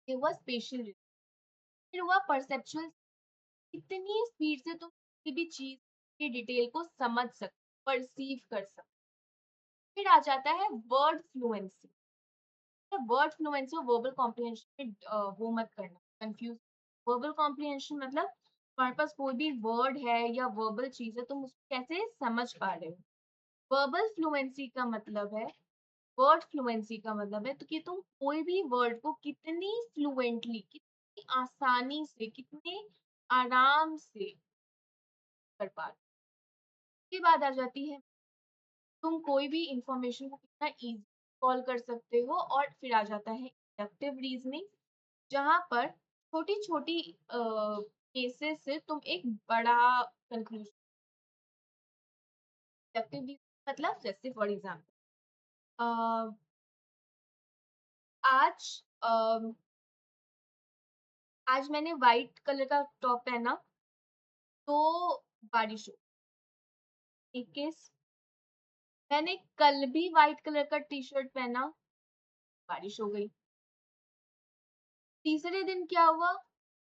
ये हुआ स्पेशल। फिर हुआ परसेप्चुअल, कितनी स्पीड से तुम किसी भी चीज की डिटेल को समझ सकते, परसीव कर सकते। फिर आ जाता है वर्ड फ्लुएंसी। वर्ड फ्लुएंसी और वर्बल कॉम्प्रिहेंशन में वो मत करना कंफ्यूज। वर्बल कॉम्प्रिहेंशन मतलब तुम्हारे पास कोई भी वर्ड है या वर्बल चीज है, तुम उसको कैसे समझ पा रहे हो। वर्बल फ्लुएंसी का मतलब है, वर्ड फ्लुएंसी का मतलब है तो कि तुम कोई भी वर्ड को कितनी फ्लुएंटली, कितनी आसानी से, कितने आराम से कर पा रहे हो। उसके बाद आ जाती है तुम कोई भी इंफॉर्मेशन को कितना इजी कॉल कर सकते हो। और फिर आ जाता है इंडक्टिव रीजनिंग, जहां पर छोटी छोटी केसेस से तुम एक बड़ा कंक्लूजन। इंडक्टिव रीजनिंग मतलब जैसे फॉर एग्जांपल आज आज मैंने व्हाइट कलर का टॉप पहना तो बारिश हो। एक केस, मैंने कल भी व्हाइट कलर का टी शर्ट पहना, बारिश हो गई। तीसरे दिन क्या हुआ,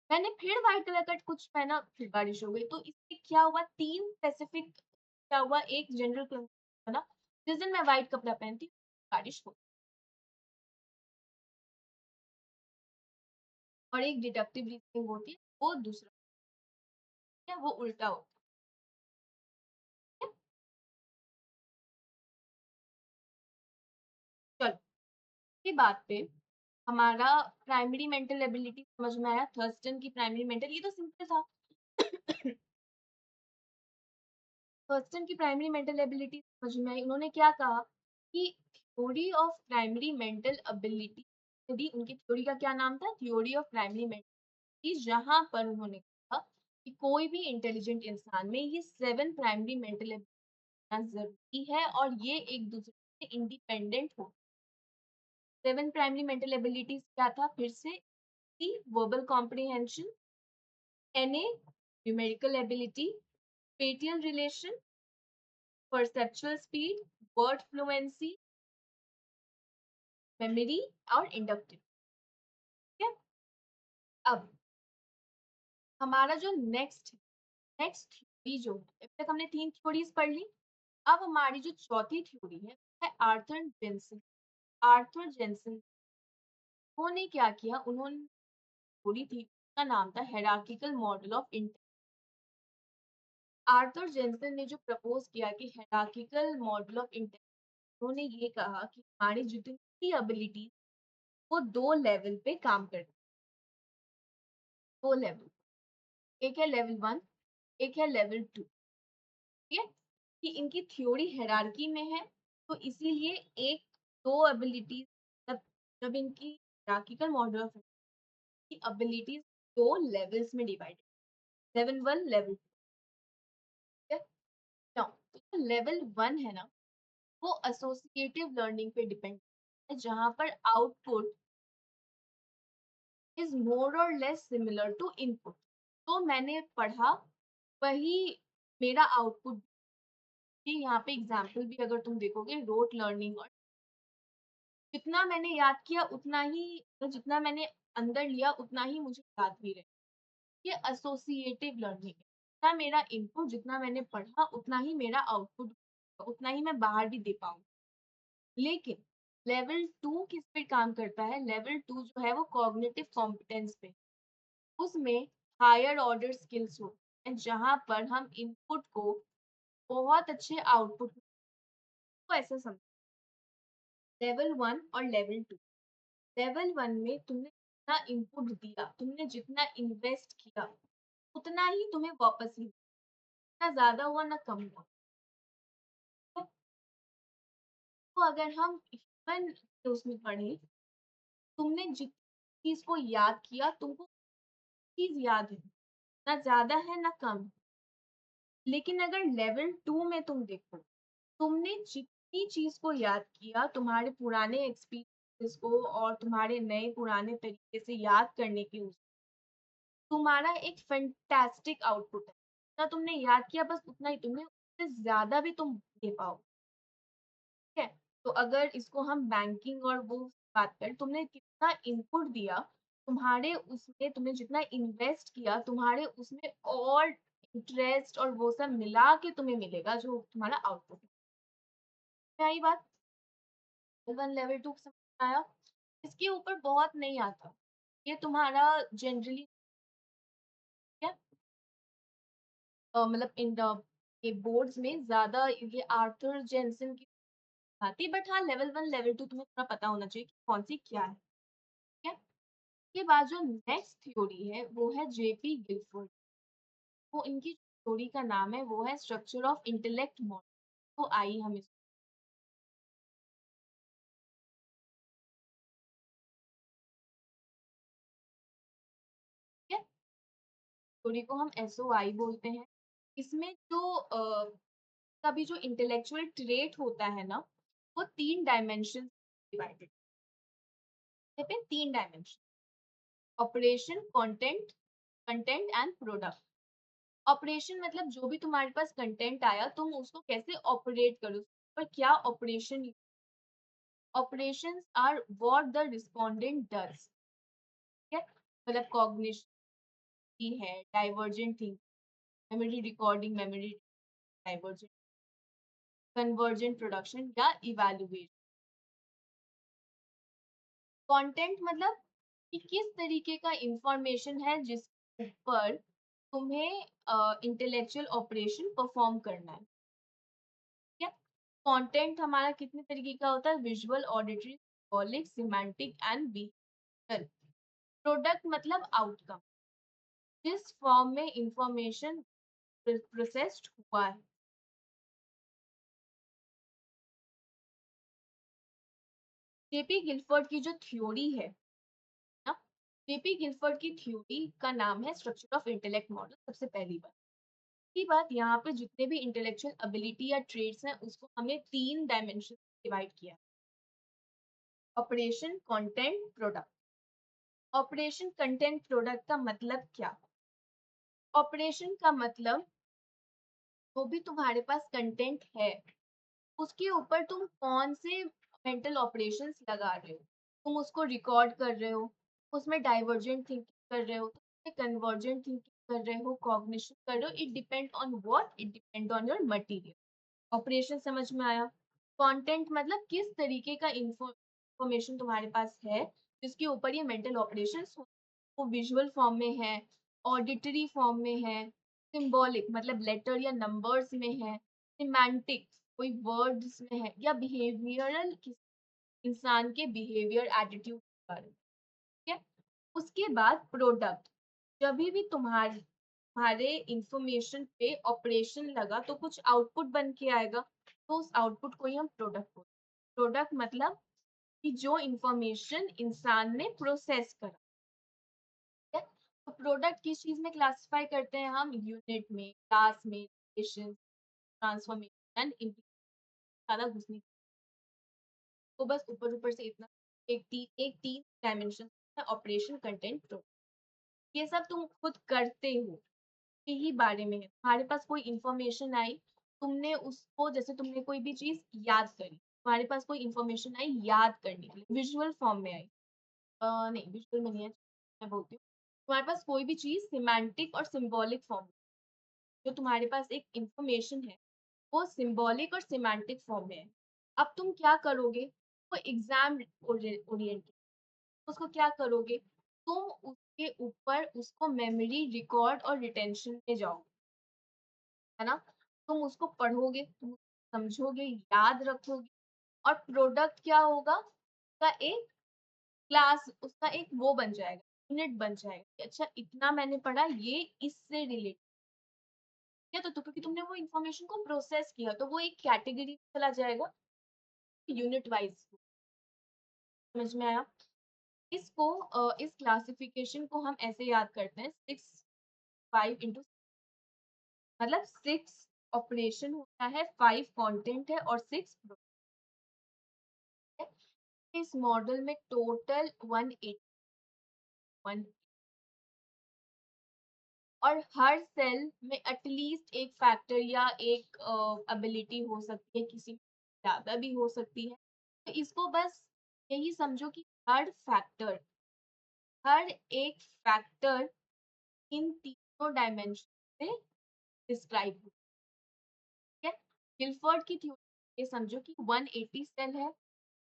मैंने फिर व्हाइट कलर का कुछ पहना, फिर बारिश हो गई। तो इससे क्या हुआ, 3 स्पेसिफिक क्या हुआ, एक जनरल बना, जिस दिन मैं व्हाइट कपड़ा पहनती बारिश हो। और एक डिडक्टिव रीजनिंग होती है, वो दूसरा क्या, वो उल्टा होता है। चलो, की बात पे हमारा प्राइमरी मेंटल एबिलिटी समझ में आया। थर्स्टन की प्राइमरी मेंटल, ये तो सिंपल था। थर्स्टन की प्राइमरी मेंटल एबिलिटी समझ में आई। उन्होंने क्या कहा कि theory of primary mental ability, यदि उनकी थ्योरी का क्या नाम था, थ्योरी ऑफ प्राइमरी मेंटल, जहां पर उन्होंने कहा कि कोई भी इंटेलिजेंट इंसान में ये 7 प्राइमरी मेंटल एबिलिटी जरूरी है और ये एक दूसरे से इंडिपेंडेंट हो। 7 प्राइमरी मेंटल एबिलिटीज क्या था फिर से? Verbal comprehension, and numerical ability, spatial relation, perceptual speed, word fluency, memory और इंडक्टिव। ठीक है, अब हमारा जो नेक्स्ट नेक्स्ट थ्योरी जो है, अब तक हमने 3 थ्योरीज पढ़ ली। अब हमारी जो चौथी थ्योरी है आर्थर जेंसन। आर्थर जेंसन, उन्होंने क्या किया, उन्होंने थ्योरी थी, उसका नाम था hierarchical model of intelligence. Arthur Jensen ने जो प्रपोज किया कि हायरार्किकल मॉडल ऑफ इंटेलिजेंस, उन्होंने ये कहा कि हमारी जितनी एबिलिटी वो 2 लेवल पे काम करती है। 2 लेवल, एक है लेवल 1, एक है लेवल 2। ठीक है, कि इनकी थ्योरी हायरार्की में है, तो इसीलिए एक 2 एबिलिटीज, जब जब इनकी हायरार्किकल मॉडल ऑफ की एबिलिटीज 2 लेवल्स में डिवाइडेड, लेवल 1 लेवल 2। ठीक है, नाउ तो लेवल 1 है ना, वो एसोसिएटिव लर्निंग पे डिपेंड है, जहां पर आउटपुट इज मोर और लेस सिमिलर टू इनपुट। तो मैंने पढ़ा वही मेरा आउटपुट। यहाँ पे एग्जाम्पल भी अगर तुम देखोगे, रोट लर्निंग, और जितना मैंने याद किया उतना ही, जितना मैंने अंदर लिया उतना ही मुझे याद भी रहे। ये एसोसिएटिव लर्निंग है। जितना मेरा इनपुट, जितना मैंने पढ़ा, उतना ही मेरा आउटपुट, उतना ही मैं बाहर भी दे पाऊँ। लेकिन लेवल 2 किस पे काम करता है? लेवल 2 जो है वो कॉग्निटिव कॉम्पिटेंस पे। उसमें हायर ऑर्डर स्किल्स होते हैं, जहाँ पर हम इनपुट को बहुत अच्छे आउटपुट को ऐसा समझ, लेवल 1 और लेवल 2। लेवल 1 में तुमने जितना इनपुट दिया, तुमने जितना इन्वेस्ट किया, उतना ही तुम्हें वापस मिला, ना ज़्यादा हुआ ना कम हुआ। तो अगर हम ह्यूमन के उसमें पढ़ें, तुमने जिस चीज़ को याद किया, तुमको चीज़ याद है, ना ज़्यादा है ना कम। लेकिन अगर लेवल 2 में तुम देखो, तुमने जितनी चीज़ को याद किया, तुम्हारे पुराने एक्सपीरियंसेस को और तुम्हारे नए पुराने तरीके से याद करने की तुम्हारा एक फैंटास्टिक आउटपुट है। जितना तुमने याद किया बस उतना ही, तुमने उससे ज़्यादा भी तुम दे पाओ, ठीक है? तो अगर इसको हम बैंकिंग और वो बात करें, तुमने कितना इनपुट दिया, तुम्हारे उसमें तुमने जितना इन्वेस्ट किया, तुम्हारे उसमें और इंटरेस्ट और वो सब मिला के तुम्हें मिलेगा जो तुम्हारा आउटपुट है। क्या ये बात? लेवल 1, लेवल 2 समझ में आया? इसके ऊपर बहुत नहीं आता। ये तुम्हारा जनरली क्या मतलब इन ये बोर्ड्स में ज़्यादा ये आर्थर जेनसन की आती, बट हाँ लेवल 1, लेवल 2 तुम्हें थोड़ा पता होना चाहिए कि कौन सी क्या है, ठीक है? के बाद जो नेक्स्ट थ्योरी है वो है जेपी गिलफोर्ड। वो इनकी थ्योरी का नाम है, वो है स्ट्रक्चर ऑफ इंटेलेक्ट मॉडल। तो आइए हम इस थ्योरी को हम एसओआई बोलते हैं। इसमें जो कभी जो इंटेलेक्चुअल ट्रेट होता है ना, वो 3 डायमेंशन डिवाइडेड पे 3 dimension, operation, content, content and product. Operation मतलब जो भी तुम्हारे पास कंटेंट आया, तुम उसको कैसे ऑपरेट करो, पर क्या operation, operations are what the respondent does, ठीक है? मतलब कॉग्निशन है, divergent thinking, memory recording, memory divergent, convergent production या इवैल्यूएशन। कंटेंट मतलब कि किस तरीके का इंफॉर्मेशन है जिस पर तुम्हें इंटेलेक्चुअल ऑपरेशन परफॉर्म करना है, ठीक है? कंटेंट हमारा कितने तरीके का होता है? Visual, auditory, symbolic, semantic and behavioural. Product मतलब आउटकम, जिस फॉर्म में इंफॉर्मेशन प्रोसेस्ड हुआ है। जेपी गिलफोर्ड की जो थ्योरी है ना, जेपी गिलफोर्ड की थ्योरी का नाम है स्ट्रक्चर ऑफ इंटेलेक्ट मॉडल। सबसे पहली बात की बात, यहाँ पे जितने भी इंटेलेक्चुअल एबिलिटी या ट्रेड्स हैं, उसको हमें 3 डायमेंशन डिवाइड किया, operation, content, product. Operation, content, product का मतलब क्या? ऑपरेशन का मतलब जो भी तुम्हारे पास कंटेंट है, उसके ऊपर तुम कौन से मेंटल ऑपरेशंस लगा रहे हो। तुम उसको रिकॉर्ड कर रहे हो, उसमें डाइवर्जेंट थिंकिंग कर रहे हो, तुम कन्वर्जेंट थिंकिंग कर रहे हो, कॉग्निशन कर रहे हो। It depend on what? It depend on your material. Operation समझ में आया? कंटेंट मतलब किस तरीके का इंफॉर्मेशन तुम्हारे पास है जिसके ऊपर ये मेंटल ऑपरेशंस हो। वो विजुअल फॉर्म में है, ऑडिटरी फॉर्म में है, सिंबॉलिक मतलब लेटर या नंबर्स में है, सिमेंटिक कोई वर्ड्स में है, या बिहेवियरल इंसान के बिहेवियर, एटीट्यूड के बारे में, ठीक है? उसके बाद प्रोडक्ट, जब भी तुम्हारे इंफॉर्मेशन पे ऑपरेशन लगा तो कुछ आउटपुट बन के आएगा, तो उस आउटपुट को ही हम प्रोडक्ट बोलते हैं। प्रोडक्ट मतलब कि जो इंफॉर्मेशन इंसान ने प्रोसेस करा, ठीक है? तो प्रोडक्ट किस चीज में क्लासिफाई करते हैं हम? यूनिट में, क्लास में, ट्रांसफॉर्मेशन एंड इम्प्लीमेंटेशन। ज्यादा घुसने, तो बस ऊपर ऊपर से इतना, एक तीन डायमेंशन है, ऑपरेशन, कंटेंट, प्रोडक्ट। ये सब तुम खुद करते हो, यही बारे में है। तुम्हारे पास कोई इंफॉर्मेशन आई, तुमने उसको, जैसे तुमने कोई भी चीज याद करी, तुम्हारे पास कोई इंफॉर्मेशन आई याद करने के लिए, विजुअल फॉर्म में आई, नहीं विजुअल में नहीं है, मैं बोलती हूँ तुम्हारे पास कोई भी चीज़ सिमेंटिक और सिंबॉलिक फॉर्म, जो तुम्हारे पास एक इंफॉर्मेशन है, वो सिंबॉलिक और सिमेंटिक फॉर्म में है। अब तुम क्या करोगे? वो एग्ज़ाम ओरिएंटेड, उसको क्या करोगे? तुम उसके ऊपर उसको मेमोरी, रिकॉर्ड और रिटेंशन में जाओगे, है ना? तुम उसको पढ़ोगे, तुम समझोगे, याद रखोगे और प्रोडक्ट क्या होगा? उसका एक क्लास, उसका एक वो बन जाएगा, यूनिट बन जाएगा कि अच्छा इतना मैंने पढ़ा, ये इससे रिलेटेड है, तो क्योंकि तुमने वो इन्फॉर्मेशन को प्रोसेस किया, तो वो एक कैटेगरी में चला जाएगा, यूनिट वाइज़। समझ में आया? इसको इस क्लासिफिकेशन को हम ऐसे याद करते हैं 6, 5 इंटू, मतलब 6 ऑपरेशन होता है, 5 कंटेंट है और 6 प्रोडक्ट है। इस मॉडल में टोटल 181 और हर सेल में एटलीस्ट एक फैक्टर या एक एबिलिटी हो सकती है, किसी में ज़्यादा भी हो सकती है। तो इसको बस यही समझो कि हर एक फैक्टर इन तीनों डायमेंशन से डिस्क्राइब हो, ठीक है? गिलफोर्ड की थ्योरी ये समझो कि 180 सेल है,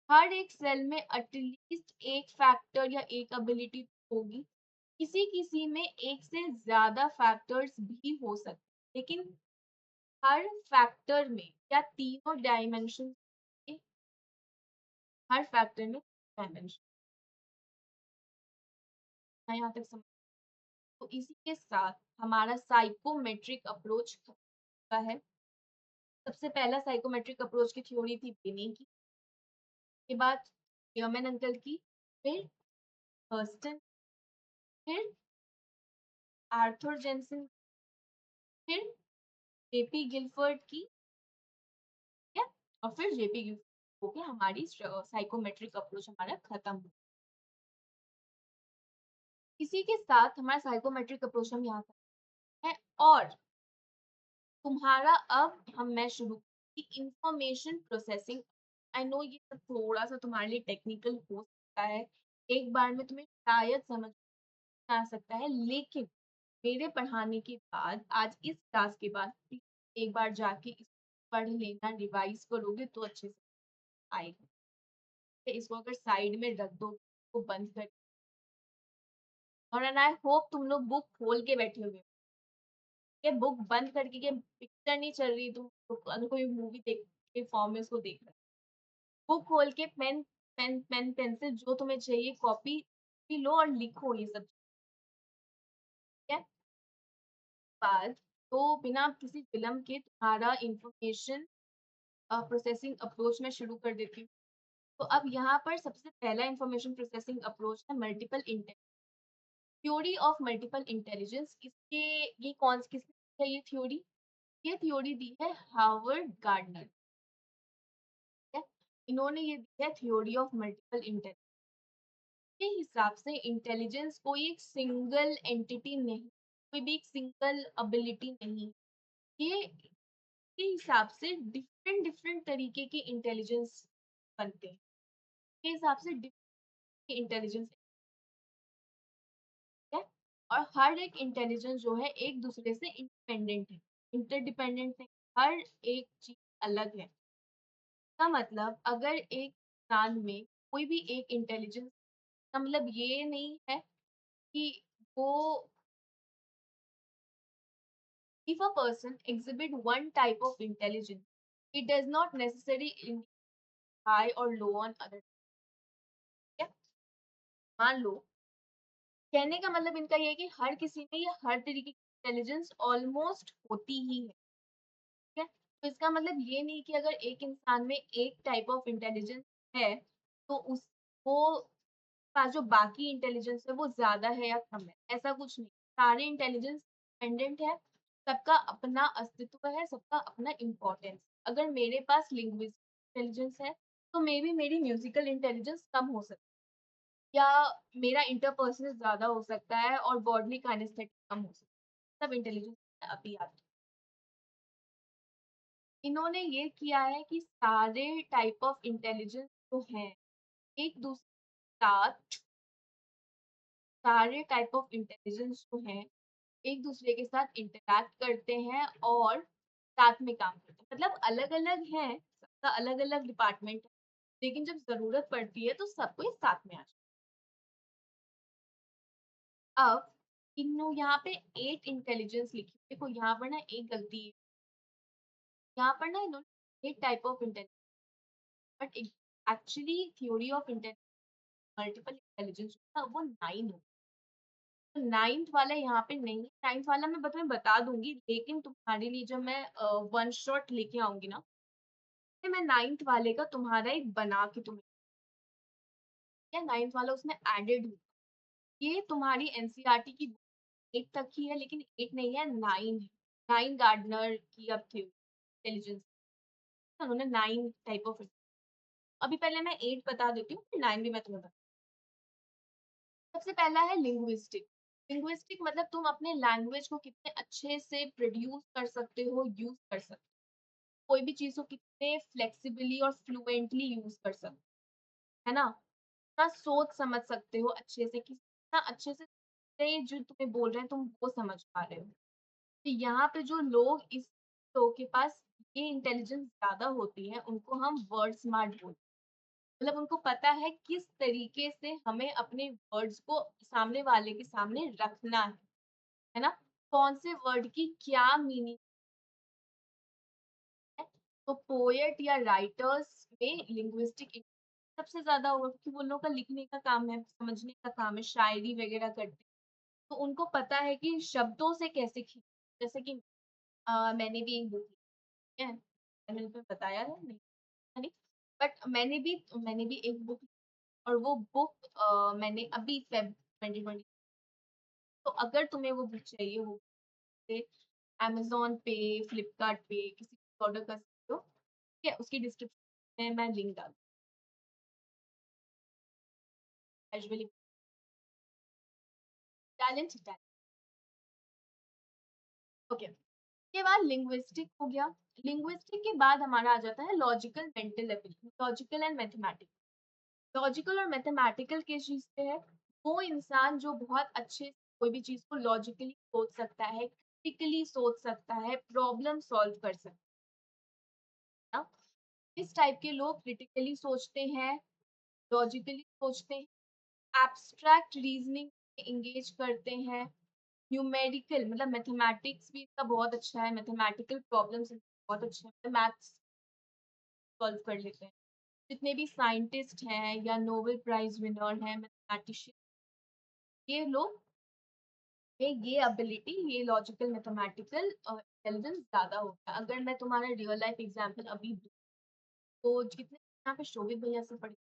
हर एक सेल में एटलीस्ट एक फैक्टर या एक एबिलिटी होगी, किसी-किसी में एक से ज़्यादा फैक्टर्स भी हो सकते हैं, लेकिन हर फैक्टर में या तीनों डायमेंशन के, हर फैक्टर में डायमेंशन है, यहाँ तक समझ। तो इसी के साथ हमारा साइकोमेट्रिक अप्रोच का है। सबसे पहला साइकोमेट्रिक अप्रोच की थ्योरी थी बिनी की, के बाद यमन अंकल की, फिर हर्स्टन, फिर आर्थर जेनसन, फिर जेपी गिलफर्ड की, ठीक है? और फिर जेपी गिलफर्ड हो के हमारी साइकोमेट्रिक अप्रोच हमारा खत्म हो। इसी के साथ हमारा साइकोमेट्रिक अप्रोच हम यहाँ है, और तुम्हारा अब हम मैं शुरू की इंफॉर्मेशन प्रोसेसिंग। आई नो ये सब थोड़ा सा तुम्हारे लिए टेक्निकल हो सकता है, एक बार में तुम्हें शायद समझ में आ सकता है, लेकिन मेरे पढ़ाने के बाद, आज इस क्लास के बाद प्लीज एक बार जाके इसको पढ़ लेना, रिवाइज करोगे तो अच्छे से आएगा। तो इसको अगर साइड में रख दो, तो बंद कर, और आई होप तुम लोग बुक खोल के बैठे होगे, ये बुक बंद करके, ये पिक्चर नहीं चल रही, तुम अगर कोई मूवी देख के फॉर्म में उसको देख रहे हो, बुक खोल के पेन पेंसिल जो तुम्हें चाहिए, कॉपी भी लो और लिखो ये सब, ठीक है? बाद तो बिना किसी विलंब के तुम्हारा इंफॉर्मेशन प्रोसेसिंग अप्रोच में शुरू कर देती हूँ। तो अब यहाँ पर सबसे पहला इंफॉर्मेशन प्रोसेसिंग अप्रोच है multiple intelligence, theory of multiple intelligence. इसके ये कौन किसने है ये थ्योरी? ये थ्योरी दी है हार्वर्ड गार्डनर, है। इन्होंने ये दी है थ्योरी ऑफ मल्टीपल इंटेलिजेंस। के हिसाब से इंटेलिजेंस कोई एक सिंगल एंटिटी नहीं, कोई भी एक सिंगल एबिलिटी नहीं, ये के हिसाब से डिफरेंट डिफरेंट तरीके के इंटेलिजेंस बनते हैं, के हिसाब से डिफरेंट इंटेलिजेंस है। और हर एक इंटेलिजेंस जो है एक दूसरे से इंडिपेंडेंट है, इंटरडिपेंडेंट नहीं, हर एक चीज अलग है। का मतलब अगर एक इंसान में कोई भी एक इंटेलिजेंस, का मतलब ये नहीं है कि वो, if a person exhibit one type of intelligence, it does not necessarily in high or low on other, ठीक है? मान लो, कहने का मतलब इनका ये है कि हर किसी में ये हर तरीके की इंटेलिजेंस ऑलमोस्ट होती ही है, ठीक है? तो इसका मतलब ये नहीं कि अगर एक इंसान में एक टाइप ऑफ इंटेलिजेंस है, तो उस वो पास जो बाकी इंटेलिजेंस है वो ज़्यादा है या कम है, ऐसा कुछ नहीं। सारे इंटेलिजेंस डिपेंडेंट है, सबका अपना अस्तित्व है, सबका अपना इम्पोर्टेंस। अगर मेरे पास लिंग्विस्टिक इंटेलिजेंस है, तो मे बी मेरी म्यूजिकल इंटेलिजेंस कम हो सकती है, या मेरा इंटरपर्सनल ज़्यादा हो सकता है और बॉडली काइनेस्थेटिक कम हो सकता है। सब इंटेलिजेंस अभी आते हैं। इन्होंने ये किया है कि सारे टाइप ऑफ इंटेलिजेंस जो हैं, एक दूसरे के साथ सारे टाइप ऑफ इंटेलिजेंस जो हैं एक दूसरे के साथ इंटरैक्ट करते हैं और साथ में काम करते हैं। मतलब अलग-अलग हैं, सबका अलग-अलग डिपार्टमेंट है, लेकिन जब ज़रूरत पड़ती है तो सब कोई साथ में आ जाता है। अब इन्हों यहाँ पे 8 इंटेलिजेंस लिखी है। देखो यहाँ पर ना एक गलती है। यहाँ पर ना इन्होंने 8 type of intelligence but actually theory of multiple intelligence ना वो 9 होता है। तो 9th वाला यहाँ पे नहीं है, 9th वाला मैं तुम्हें बता दूँगी, लेकिन तुम्हारे लिए जब मैं वन शॉट लेके आऊँगी ना, फिर मैं 9th वाले का तुम्हारा एक बना के तुम्हें या 9th वाला उसमें एडेड हुआ। ये तुम्हारी एनसीईआरटी की 8 तक ही है, लेकिन 8 नहीं है, 9 है। 9 गार्डनर की अब थी इंटेलिजेंस, उन्होंने 9 टाइप ऑफ अभी पहले मैं 8 बता देती हूँ, फिर 9 भी मैं तुम्हें बता सबसे पहला है लिंग्विस्टिक। लिंग्विस्टिक मतलब तुम अपने लैंग्वेज को कितने अच्छे से प्रोड्यूस कर सकते हो, यूज़ कर सकते हो। कोई भी चीज़ को कितने फ्लेक्सिबली और फ्लुएंटली यूज़ कर सकते हो, है ना? कितना सोच समझ सकते हो अच्छे से, कितना अच्छे से ये जो तुम्हें बोल रहे हैं तुम वो समझ पा रहे हो। तो यहाँ पे जो लोग इस लोगों के पास ये इंटेलिजेंस ज़्यादा होती है, उनको हम वर्ड स्मार्ट बोलते हैं। मतलब उनको पता है किस तरीके से हमें अपने वर्ड्स को सामने वाले के सामने रखना है ना? कौन से वर्ड की क्या मीनिंग है। तो पोएट या राइटर्स में लिंग्विस्टिक सबसे ज़्यादा होगा क्योंकि वो लोग का लिखने का काम है, समझने का काम है, शायरी वगैरह करते हैं। तो उनको पता है कि शब्दों से कैसे जैसे कि मैंने भी एक बुक लिखी है, मैंने तुम्हें बताया है नहीं, बट मैंने भी एक बुक और वो बुक मैंने अभी फ़ेब 2020 तो अगर तुम्हें वो बुक चाहिए हो पे अमेज़न पे, फ्लिपकार्ट पे किसी पे ऑर्डर कर सकते हो, ठीक है? उसकी डिस्क्रिप्शन में मैं लिंक डाल कैजुअली टैलेंट टैलेंट ओके। उसके बाद लिंग्विस्टिक हो गया। लिंग्विस्टिक के बाद हमारा आ जाता है logical mental ability, logical and mathematical. Logical और मैथमेटिकल किस चीज़ पे है? वो इंसान जो बहुत अच्छे से कोई भी चीज़ को लॉजिकली सोच सकता है, क्रिटिकली सोच सकता है, प्रॉब्लम सॉल्व कर सकता है ना? इस टाइप के लोग क्रिटिकली सोचते हैं, लॉजिकली सोचते हैं, एब्स्ट्रैक्ट रीजनिंग एंगेज करते हैं, न्यूमेरिकल मतलब मैथमेटिक्स भी इसका बहुत अच्छा है, मैथमेटिकल प्रॉब्लम्स बहुत अच्छे हैं, मैथ्स सॉल्व कर लेते हैं। जितने भी साइंटिस्ट हैं या नोबेल प्राइज विनर हैं, मैथमेटिशियन, ये लोग में ये एबिलिटी, ये लॉजिकल मैथमेटिकल इंटेलिजेंस ज़्यादा होता है। अगर मैं तुम्हारा रियल लाइफ एग्जांपल अभी दूँ, तो जितने यहाँ पे शोभित भैया से पढ़े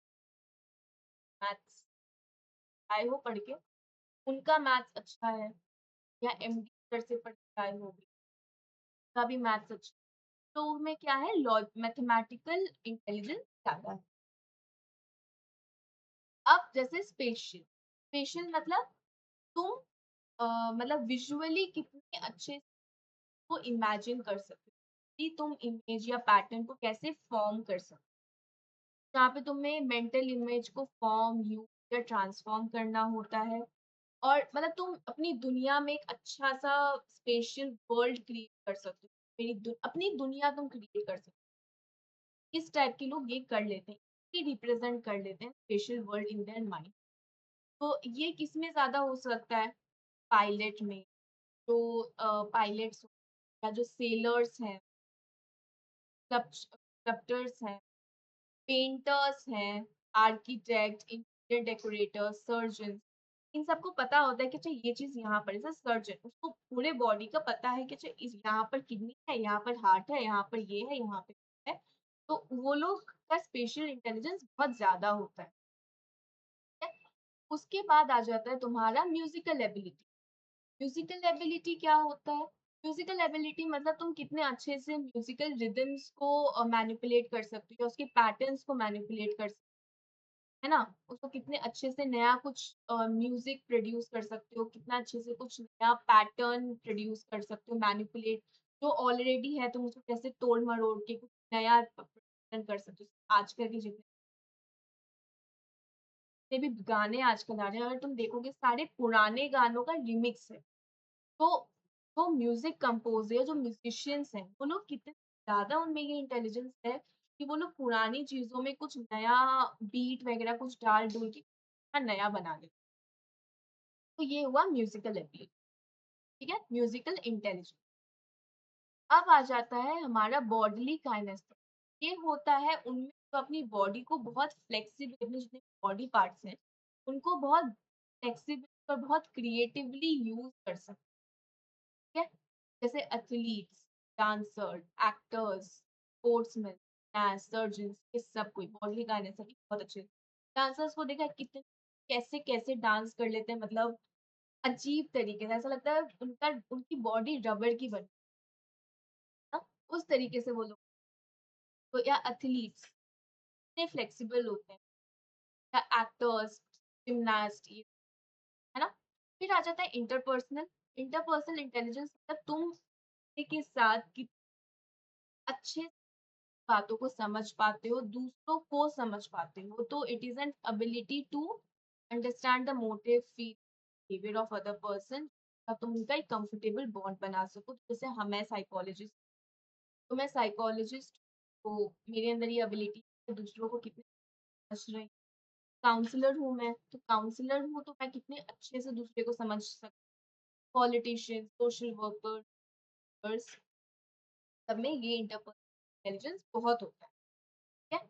मैथ्स आए हो पढ़ के, उनका मैथ्स अच्छा है या एमडी सर से पढ़ के आए हो, उनका भी मैथ्स अच्छा है। तो उनमें क्या है मैथमेटिकल इंटेलिजेंस ज़्यादा है। अब जैसे स्पेशियल, स्पेशियल मतलब तुम मतलब विजुअली कितने अच्छे को इमेजिन कर सकते हो कि तुम इमेज या पैटर्न को कैसे फॉर्म कर सकते हो। जहाँ पे तुम्हें मेंटल इमेज को फॉर्म यूज या ट्रांसफॉर्म करना होता है और मतलब तुम अपनी दुनिया में एक अच्छा सा स्पेशल वर्ल्ड क्रिएट कर सकते हो। अपनी दुनिया तुम क्रिएट कर सकते हो। इस टाइप के लोग ये कर लेते हैं, ये रिप्रेजेंट कर लेते हैं special world in their mind. तो ये किस में ज्यादा हो सकता है? पायलट में, जो पायलट्स या जो सेलर्स हैं, स्कल्पटर्स हैं, पेंटर्स हैं, आर्किटेक्ट, इंटीरियर डेकोरेटर, सर्जन, इन सबको पता होता है कि अच्छा ये चीज़ यहाँ पर जैसे सर्जन उसको पूरे बॉडी का पता है कि अच्छा इस यहाँ पर किडनी है, यहाँ पर हार्ट है, यहाँ पर ये है, यहाँ पे है। तो वो लोग का स्पेशल इंटेलिजेंस बहुत ज़्यादा होता है। ठीक है? उसके बाद आ जाता है तुम्हारा म्यूजिकल एबिलिटी। म्यूजिकल एबिलिटी क्या होता है? म्यूजिकल एबिलिटी मतलब तुम कितने अच्छे से म्यूजिकल रिदम्स को मैनिपुलेट कर सकते हो, उसके पैटर्न्स को मैनिपुलेट कर सकते हो, है ना? उसको कितने अच्छे से नया कुछ म्यूजिक प्रोड्यूस कर सकते हो, कितना अच्छे से कुछ नया पैटर्न प्रोड्यूस कर सकते हो, मैनिपुलेट जो ऑलरेडी है तुम उसको कैसे तोड़ मरोड़ के कुछ नया पैटर्न कर सकते हो। आजकल के जितने जितने भी गाने आजकल आ रहे हैं, अगर तुम देखोगे सारे पुराने गानों का रिमिक्स है। तो जो म्यूजिक कंपोजर, जो म्यूजिशियंस हैं, वो लोग कितने ज़्यादा उनमें ये इंटेलिजेंस है कि वो लोग पुरानी चीज़ों में कुछ नया बीट वगैरह कुछ डाल-डूल के नया बना लेते हैं। तो ये हुआ म्यूजिकल एबिलिटी, ठीक है? Musical intelligence. अब आ जाता है हमारा बॉडीली काइनेस्थिक। ये होता है उनमें जो अपनी बॉडी को बहुत फ्लेक्सिबल, अपने जितने बॉडी पार्ट्स हैं, उनको बहुत फ्लेक्सिबल और बहुत क्रिएटिवली यूज़ कर सकते हैं। जैसे athletes, dancer, actors, sportsman, surgeons, ये सब कोई बॉडी काइनेस्थिक बहुत अच्छे। डांसर्स को देखा है कितने कैसे-कैसे डांस कर लेते हैं, मतलब अजीब तरीके से, ऐसा लगता है उनकी बॉडी रबर की बनी है ना, उस तरीके से वो लोग। तो या एथलीट्स इतने फ्लेक्सिबल होते हैं, या एक्टर्स, जिम्नास्ट, ये है ना। फिर आ जाता है इंटरपर्सनल। इंटरपर्सनल इंटेलिजेंस मतलब तुम किसी के साथ कि अच्छे से बातों को समझ पाते हो, दूसरों को समझ पाते हो। तो it is an ability to understand the motive, feel, behaviour of other person, तुम उनका एक कंफर्टेबल बॉन्ड बना सको। जैसे हमें साइकोलॉजिस्ट, तो मैं साइकोलॉजिस्ट, तो मेरे अंदर ये एबिलिटी है दूसरों को कितने समझ रहे। काउंसलर हूँ मैं, तो काउंसलर हूँ तो मैं कितने अच्छे से दूसरे को समझ सकती। पॉलिटिशियन, सोशल वर्कर्स, सब में ये इंटरपर्सनल इंटेलिजेंस बहुत होता है, ठीक है?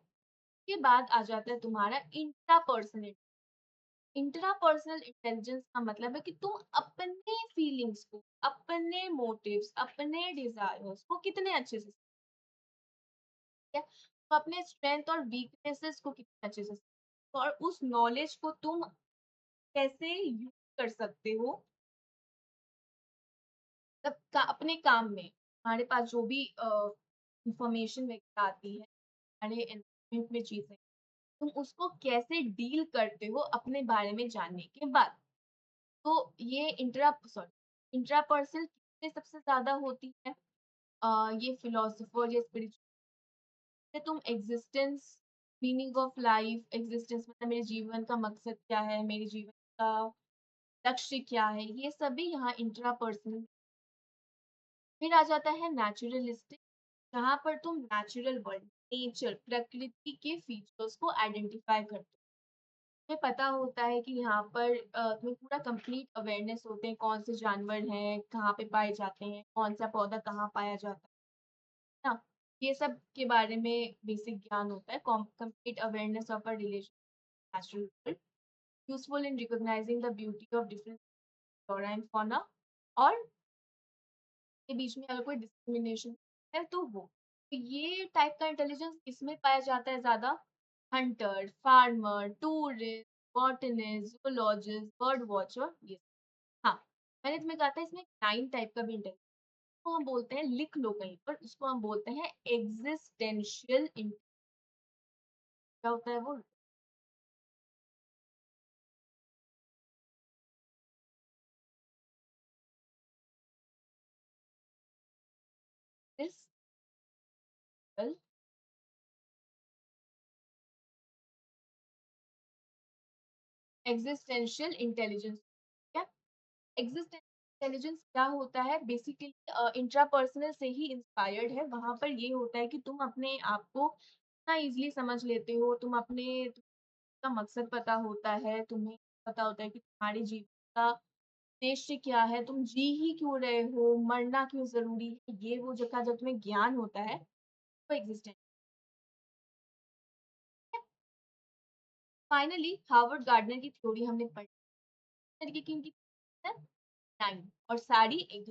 के बाद आ जाता है तुम्हारा इंट्रापर्सनल। इंट्रापर्सनल इंटेलिजेंस का मतलब है कि तुम अपने फीलिंग्स को, अपने मोटिव्स, अपने डिजायर्स को कितने अच्छे से, ठीक है? तो अपने स्ट्रेंथ और वीकनेसेस को कितने अच्छे से, और उस नॉलेज को तुम कैसे यूज कर सकते हो, मतलब अपने काम में। हमारे पास जो भी इंफॉर्मेशन वगैरह आती है, हमारे एनवायरनमेंट में चीजें, तुम उसको कैसे डील करते हो अपने बारे में जानने के बाद। तो ये इंट्रापर्सनल किसमें सबसे ज्यादा होती है? ये फिलोसोफर या स्पिरिचुअल, तुम existence, meaning of life, existence मतलब मेरे जीवन का मकसद क्या है, मेरे जीवन का लक्ष्य क्या है, ये सभी यहाँ इंट्रापर्सनल। फिर आ जाता है नेचुरलिस्टिक, जहाँ पर तुम नेचुरल वर्ल्ड, नेचर, प्रकृति के फीचर्स को आइडेंटिफाई करते हो। तुम्हें पता होता है कि यहाँ पर तुम्हें पूरा कंप्लीट अवेयरनेस होते हैं, कौन से जानवर हैं, कहाँ पे पाए जाते हैं, कौन सा पौधा कहाँ पाया जाता है ना। ये सब के बारे में बेसिक ज्ञान होता है। Complete awareness of a relation natural world, useful in recognising the beauty of different flora and fauna, और के बीच में अगर कोई डिस्क्रिमिनेशन है तो वो। तो ये टाइप का इंटेलिजेंस किसमें पाया जाता है ज्यादा? Hunter, farmer, tourist, botanist, zoologist, bird watcher, ये। हाँ, मैंने तुम्हें कहा था इसमें 9 टाइप का भी इंटेलिजेंस, तो हम बोलते हैं, लिख लो कहीं पर, उसको हम बोलते हैं एग्जिस्टेंशियल। क्या होता है वो? एग्जिस्टेंशियल इंटेलिजेंस, क्या? एग्जिस्टेंशियल इंटेलिजेंस क्या होता है? बेसिकली इंट्रापर्सनल से ही इंस्पायर्ड है। वहां पर ये होता है कि तुम अपने आप को इतना इजीली समझ लेते हो, तुम अपने का मकसद पता होता है, तुम्हें पता होता है कि तुम्हारे जीवन का उद्देश्य क्या है, तुम जी ही क्यों रहे हो, मरना क्यों जरूरी है, ये वो जगह जब तुम्हें ज्ञान होता है, वो एग्जिस्टेंस। फाइनली हार्वर्ड गार्डनर की थ्योरी हमने पढ़ी, तरीके की उनकी टाइम और सारी एक।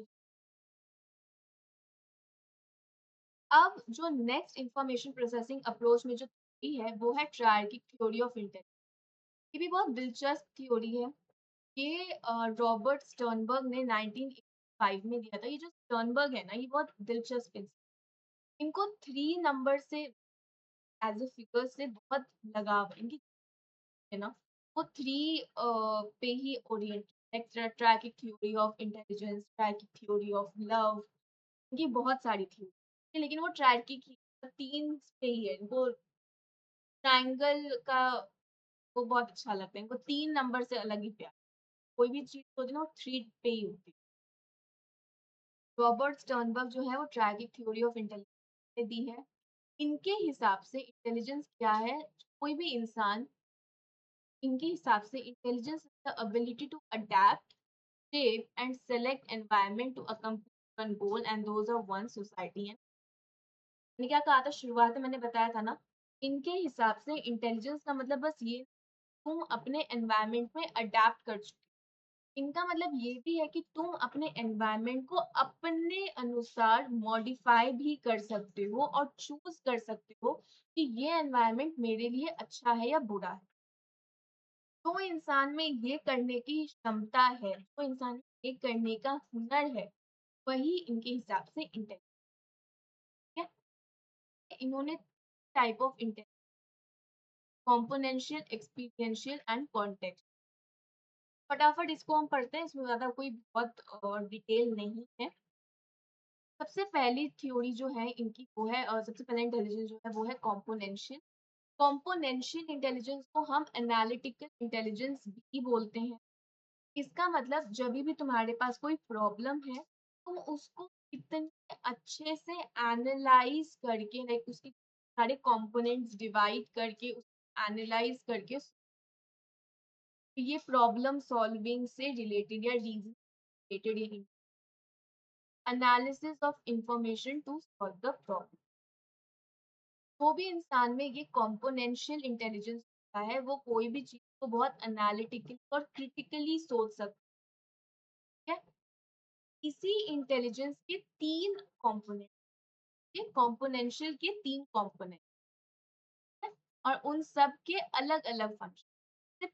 अब जो नेक्स्ट इंफॉर्मेशन प्रोसेसिंग अप्रोच में जो थ्योरी है वो है ट्रायर्किक थ्योरी ऑफ इंटेलिजेंस। ये भी बहुत दिलचस्प थ्योरी है। ये रॉबर्ट स्टर्नबर्ग ने 1985 में दिया था। ये जो स्टर्नबर्ग है ना, ये बहुत दिलचस्प है। इनको 3 नंबर से एज ए फिगर से बहुत लगाव है इनकी, है ना। वो 3 पे ही orient, triarchic theory of intelligence, triarchic theory of love, इनकी बहुत सारी थ्योरी, लेकिन वो ट्रैकिक 3 पे ही है। इनको ट्रायंगल का वो बहुत अच्छा लगता है, इनको 3 नंबर से अलग ही प्यार, कोई भी चीज़ होती है ना वो 3 पे ही होती है। रॉबर्ट स्टर्नबर्ग जो है वो ट्रैजिक थ्योरी ऑफ इंटेलिजेंस ने दी है। इनके हिसाब से इंटेलिजेंस क्या है? कोई भी इंसान, इनके हिसाब से intelligence is the ability to adapt, shape and select environment to accomplish one goal and those of one society and मैंने क्या कहा था शुरुआत में मैंने बताया था ना, इनके हिसाब से इंटेलिजेंस का मतलब बस ये तुम अपने एनवायरनमेंट में अडेप्ट कर चुके। इनका मतलब ये भी है कि तुम अपने एनवायरनमेंट को अपने अनुसार मॉडिफाई भी कर सकते हो और चूज कर सकते हो कि ये एनवायरनमेंट मेरे लिए अच्छा है या बुरा है। जो इंसान में ये करने की क्षमता है, जो इंसान में ये करने का हुनर है, वही इनके हिसाब से इंटेलिजेंस है। इन्होंने type of intelligence, componential, experiential and context. फटाफट इसको हम पढ़ते हैं, इसमें ज्यादा कोई बहुत डिटेल नहीं है। सबसे पहली थ्योरी जो है इनकी वो है, सबसे पहले इंटेलिजेंस जो है वो है कॉम्पोनेंशियल। कॉम्पोनेंशियल इंटेलिजेंस को हम एनालिटिकल इंटेलिजेंस भी बोलते हैं। इसका मतलब जब भी तुम्हारे पास कोई प्रॉब्लम है, तुम उसको कितने अच्छे से एनालाइज करके, लाइक उसके सारे कंपोनेंट्स डिवाइड करके, एनालाइज करके ये प्रॉब्लम सॉल्विंग से रिलेटेड या रीजन रिलेटेड ये analysis of information to solve the problem. वो भी इंसान में ये कॉम्पोनेंशियल इंटेलिजेंस होता है, वो कोई भी चीज को बहुत एनालिटिकल और क्रिटिकली सोच सकता है। इसी इंटेलिजेंस के 3 कंपोनेंट, ये कॉम्पोनेंशियल के 3 कंपोनेंट है और उन सब के अलग-अलग फंक्शन।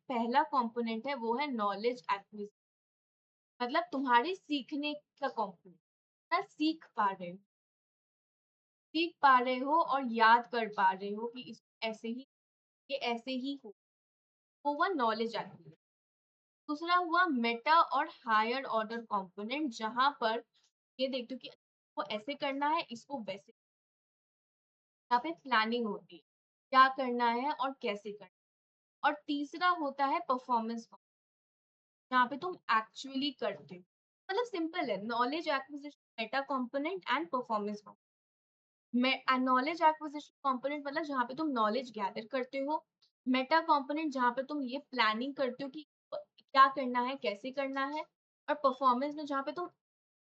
पहला कंपोनेंट है वो है नॉलेज एक्विजिशन, मतलब तुम्हारे सीखने का कंपोनेंट, ना सीख पा रहे हो और याद कर पा रहे हो कि इस ऐसे ही, ये ऐसे ही हो, वो हुआ नॉलेज एक्विजिशन। दूसरा हुआ मेटा और हायर ऑर्डर कंपोनेंट, जहां पर ये देखते हो कि वो ऐसे करना है, इसको वैसे, यहाँ पे प्लानिंग होती है, क्या करना है और कैसे करना है। और तीसरा होता है परफॉर्मेंस, जहाँ पे तुम एक्चुअली करते हो। मतलब सिंपल है, knowledge acquisition, Meta component and performance component. Knowledge acquisition component मतलब जहाँ पे तुम नॉलेज गैदर करते हो, मेटा कंपोनेंट जहाँ पे तुम ये प्लानिंग करते हो कि क्या करना है, कैसे करना है, और परफॉर्मेंस में जहाँ पे तुम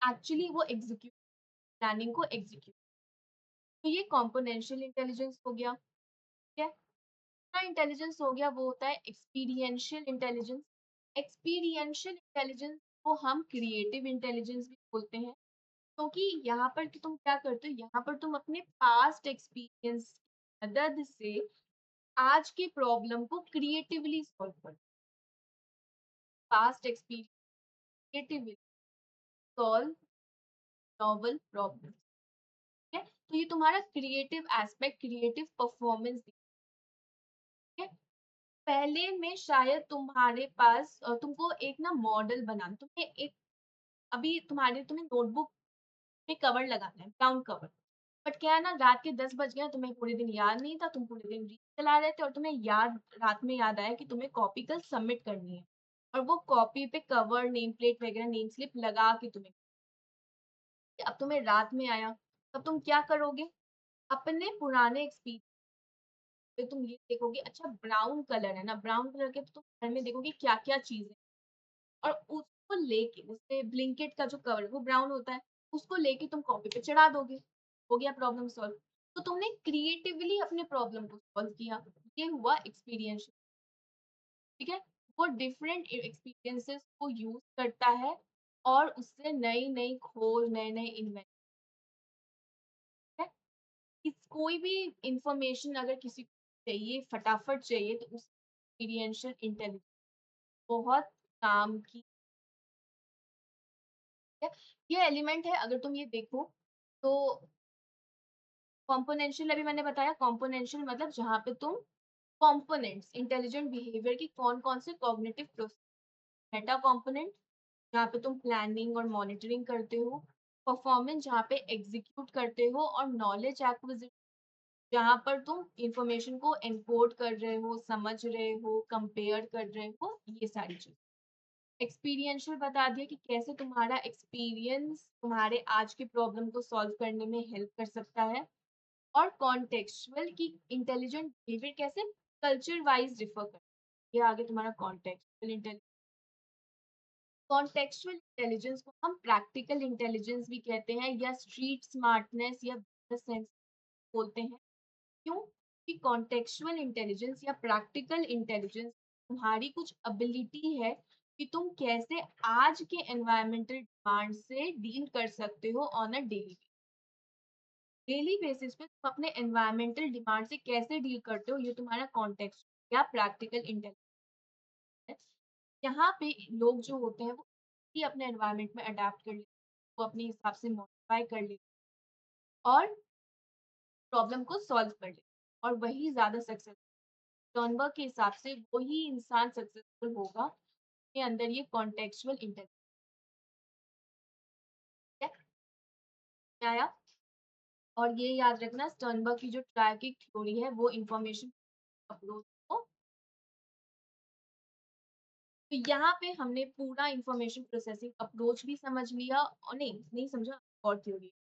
एक्चुअली वो एग्जीक्यूट, प्लानिंग को एग्जीक्यूट। तो ये कॉम्पोनेंशियल इंटेलिजेंस हो गया, ठीक है। दूसरा इंटेलिजेंस हो गया वो होता है एक्सपीरियंशियल इंटेलिजेंस। एक्सपीरियंशियल इंटेलिजेंस को हम क्रिएटिव इंटेलिजेंस भी बोलते हैं, क्योंकि यहाँ पर कि तुम क्या करते हो, यहाँ पर तुम अपने पास्ट एक्सपीरियंस की मदद से आज की प्रॉब्लम को क्रिएटिवली सॉल्व करते हो। Past experience creatively solve novel problem, ठीक है। तो ये तुम्हारा क्रिएटिव एस्पेक्ट, क्रिएटिव परफॉर्मेंस है। पहले में शायद तुम्हारे पास तुमको एक ना मॉडल बनाना, तुम्हें एक, अभी तुम्हें नोटबुक पे कवर लगाना है, ब्राउन कवर, बट क्या है ना, रात के 10 बज गए, तुम्हें पूरे दिन याद नहीं था, तुम पूरे दिन रील चला रहे थे और तुम्हें याद, रात में याद आया कि तुम्हें कॉपी कल सबमिट करनी है, और वो कॉपी पे कवर, नेम प्लेट वगैरह, नेम स्लिप लगा के तुम्हें, अब तुम्हें रात में आया, अब तुम क्या करोगे? अपने पुराने एक्सपीरियंस पे तुम ये देखोगे, अच्छा ब्राउन कलर है ना, ब्राउन कलर के तो तुम घर में देखोगे क्या क्या चीज है, और उसको लेके, जैसे ब्लिंकेट का जो कवर वो ब्राउन होता है, उसको लेके तुम कॉपी पे चढ़ा दोगे, हो गया प्रॉब्लम सॉल्व। तो तुमने क्रिएटिवली अपने प्रॉब्लम को सॉल्व किया, ये हुआ एक्सपीरियंस, ठीक है। वो डिफरेंट एक्सपीरियंसेस को यूज करता है और उससे नई नई खोज, नए नए इन्वेंट है। कोई भी इंफॉर्मेशन अगर किसी को चाहिए, फटाफट चाहिए, तो उस एक्सपीरियंशियल इंटेलिजेंस बहुत काम की है। ये एलिमेंट है, अगर तुम ये देखो तो कॉम्पोनेंशियल अभी मैंने बताया, कॉम्पोनेंशियल मतलब जहाँ पे तुम कंपोनेंट्स, इंटेलिजेंट बिहेवियर की कौन कौन से कॉग्निटिव प्रोसेस। मेटा कंपोनेंट जहाँ पे तुम प्लानिंग और मॉनिटरिंग करते हो, परफॉर्मेंस जहाँ पे एग्जीक्यूट करते हो, और नॉलेज एक्विजिशन जहाँ पर तुम इंफॉर्मेशन को एनकोड कर रहे हो, समझ रहे हो, कंपेयर कर रहे हो, ये सारी चीज। एक्सपीरियंशियल बता दिया कि कैसे तुम्हारा एक्सपीरियंस तुम्हारे आज की प्रॉब्लम को सॉल्व करने में हेल्प कर सकता है। और कॉन्टेक्चुअल की इंटेलिजेंट बिहेवियर कैसे कल्चर वाइज डिफर कर, ये आगे तुम्हारा कॉन्टेक्चुअल इंटेलिजेंस। कॉन्टेक्चुअल इंटेलिजेंस को हम प्रैक्टिकल इंटेलिजेंस भी कहते हैं या स्ट्रीट स्मार्टनेस या बिजनेस सेंस बोलते हैं। क्यों? कि कॉन्टेक्चुअल इंटेलिजेंस या प्रैक्टिकल इंटेलिजेंस तुम्हारी कुछ एबिलिटी है कि तुम कैसे आज के एनवायरमेंटल डिमांड से डील कर सकते हो ऑन अ डेली बेसिस पे तुम अपने एनवायरमेंटल डिमांड से कैसे डील करते हो, ये तुम्हारा कॉन्टेक्स्ट या प्रैक्टिकल इंटेलिजेंस है। यहाँ पे लोग जो होते हैं वो ही अपने एनवायरनमेंट में अडेप्ट कर लेते हैं, वो अपने हिसाब से मॉडिफाई कर लेते हैं और प्रॉब्लम को सॉल्व कर लेते हैं और वही ज़्यादा सक्सेस। टर्नबर्ग के हिसाब से वही इंसान सक्सेसफुल होगा के अंदर ये कॉन्टेक्चुअल इंटेलिजेंस है। आया। और ये याद रखना स्टर्नबर्ग की जो ट्रैकिक थ्योरी है वो इंफॉर्मेशन अप्रोच को, तो यहाँ पे हमने पूरा इंफॉर्मेशन प्रोसेसिंग अप्रोच भी समझ लिया और नहीं समझा और थ्योरी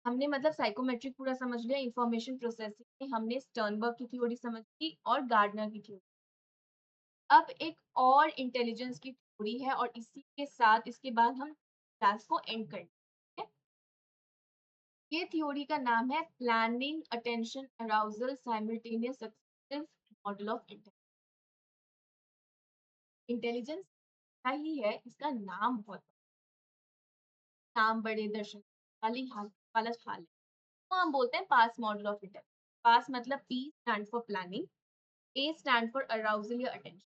हमने मतलब साइकोमेट्रिक पूरा समझ लिया। इंफॉर्मेशन प्रोसेसिंग में हमने स्टर्नबर्ग की थ्योरी समझ ली और गार्डनर की थ्योरी। अब एक और इंटेलिजेंस की थ्योरी है और इसी के साथ इसके बाद हम क्लास को एंड कर देंगे। ये थ्योरी का नाम है planning attention arousal simultaneous successive model of intelligence. क्या ही है इसका नाम, बहुत नाम बड़े दर्शन वाली हाल वाला हाल है। तो हम बोलते हैं PASS model of intelligence. PASS मतलब P stand for planning, A stand for arousal या attention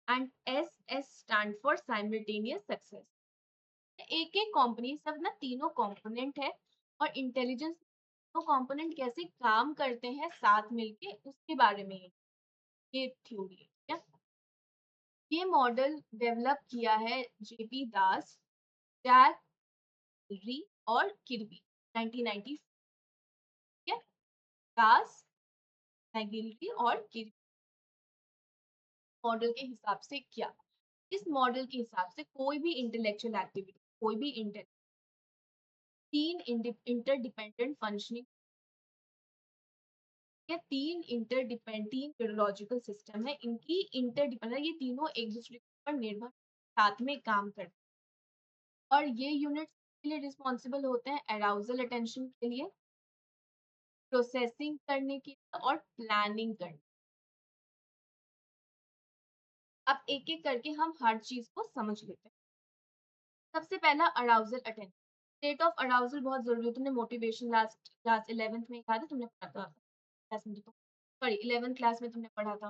and S stand for simultaneous success. एक एक कंपनी सब ना तीनों कंपोनेंट है और इंटेलिजेंस तो कंपोनेंट कैसे काम करते हैं साथ मिलके उसके बारे में ये थ्योरी है। क्या ये मॉडल डेवलप किया है जेपी दास, जैक री और किर्बी 1990। ठीक है, दास, मैगिलरी और किर्बी मॉडल के हिसाब से क्या, इस मॉडल के हिसाब से कोई भी इंटेलेक्चुअल एक्टिविटी, कोई भी तीन इंटरडिपेंडेंट फंक्शनिंग या तीन न्यूरोलॉजिकल सिस्टम है, इनकी इंटरडिपेंडेंट, ये तीनों एक दूसरे पर निर्भर साथ में काम करते हैं और ये यूनिट के लिए रिस्पॉन्सिबल होते हैं अराउजल अटेंशन के लिए, प्रोसेसिंग करने के लिए और प्लानिंग करने। अब एक एक करके हम हर चीज को समझ लेते हैं। सबसे पहला arousal attention. State of arousal बहुत जरूरी है, तुमने मोटिवेशन लास्ट क्लास 11th में कहा था, तुमने पढ़ा था क्लास में, तो सॉरी 11th क्लास में तुमने पढ़ा था,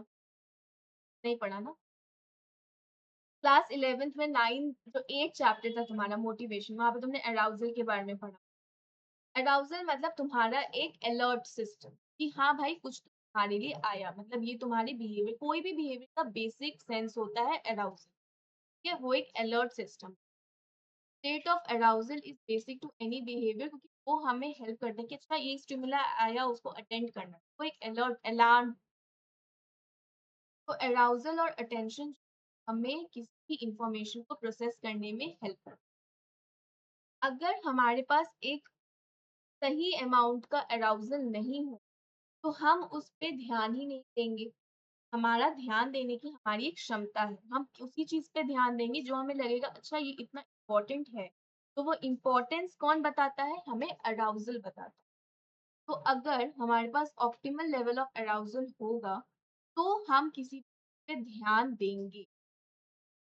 नहीं पढ़ा ना? क्लास 11th में 9 जो 8 चैप्टर था तुम्हारा मोटिवेशन, वहां पे तुमने अराउजल के बारे में पढ़ा। अराउजल मतलब तुम्हारा एक अलर्ट सिस्टम कि हाँ भाई कुछ तो तुम्हारे लिए आया, मतलब ये तुम्हारे बिहेवियर, कोई भी बिहेवियर का बेसिक सेंस होता है अराउजल। ठीक है, वो एक alert system. State of arousal is basic to any behaviour, क्योंकि वो हमें हेल्प करता है कि अच्छा ये स्टिमुला आया उसको अटेंड करना, वो एक अलर्ट अलार्म। तो अराउजल और अटेंशन हमें किसी भी इंफॉर्मेशन को प्रोसेस करने में हेल्प करता है। अगर हमारे पास एक सही अमाउंट का अराउजल नहीं हो तो हम उस पे ध्यान ही नहीं देंगे। हमारा ध्यान देने की हमारी एक क्षमता है, हम उसी चीज पे ध्यान देंगे जो हमें लगेगा अच्छा ये इतना इम्पोर्टेंट है। तो वो इम्पोर्टेंस कौन बताता है? हमें अराउजल बताता है। तो अगर हमारे पास ऑप्टिमल लेवल ऑफ अराउजल होगा तो हम किसी पे ध्यान देंगे,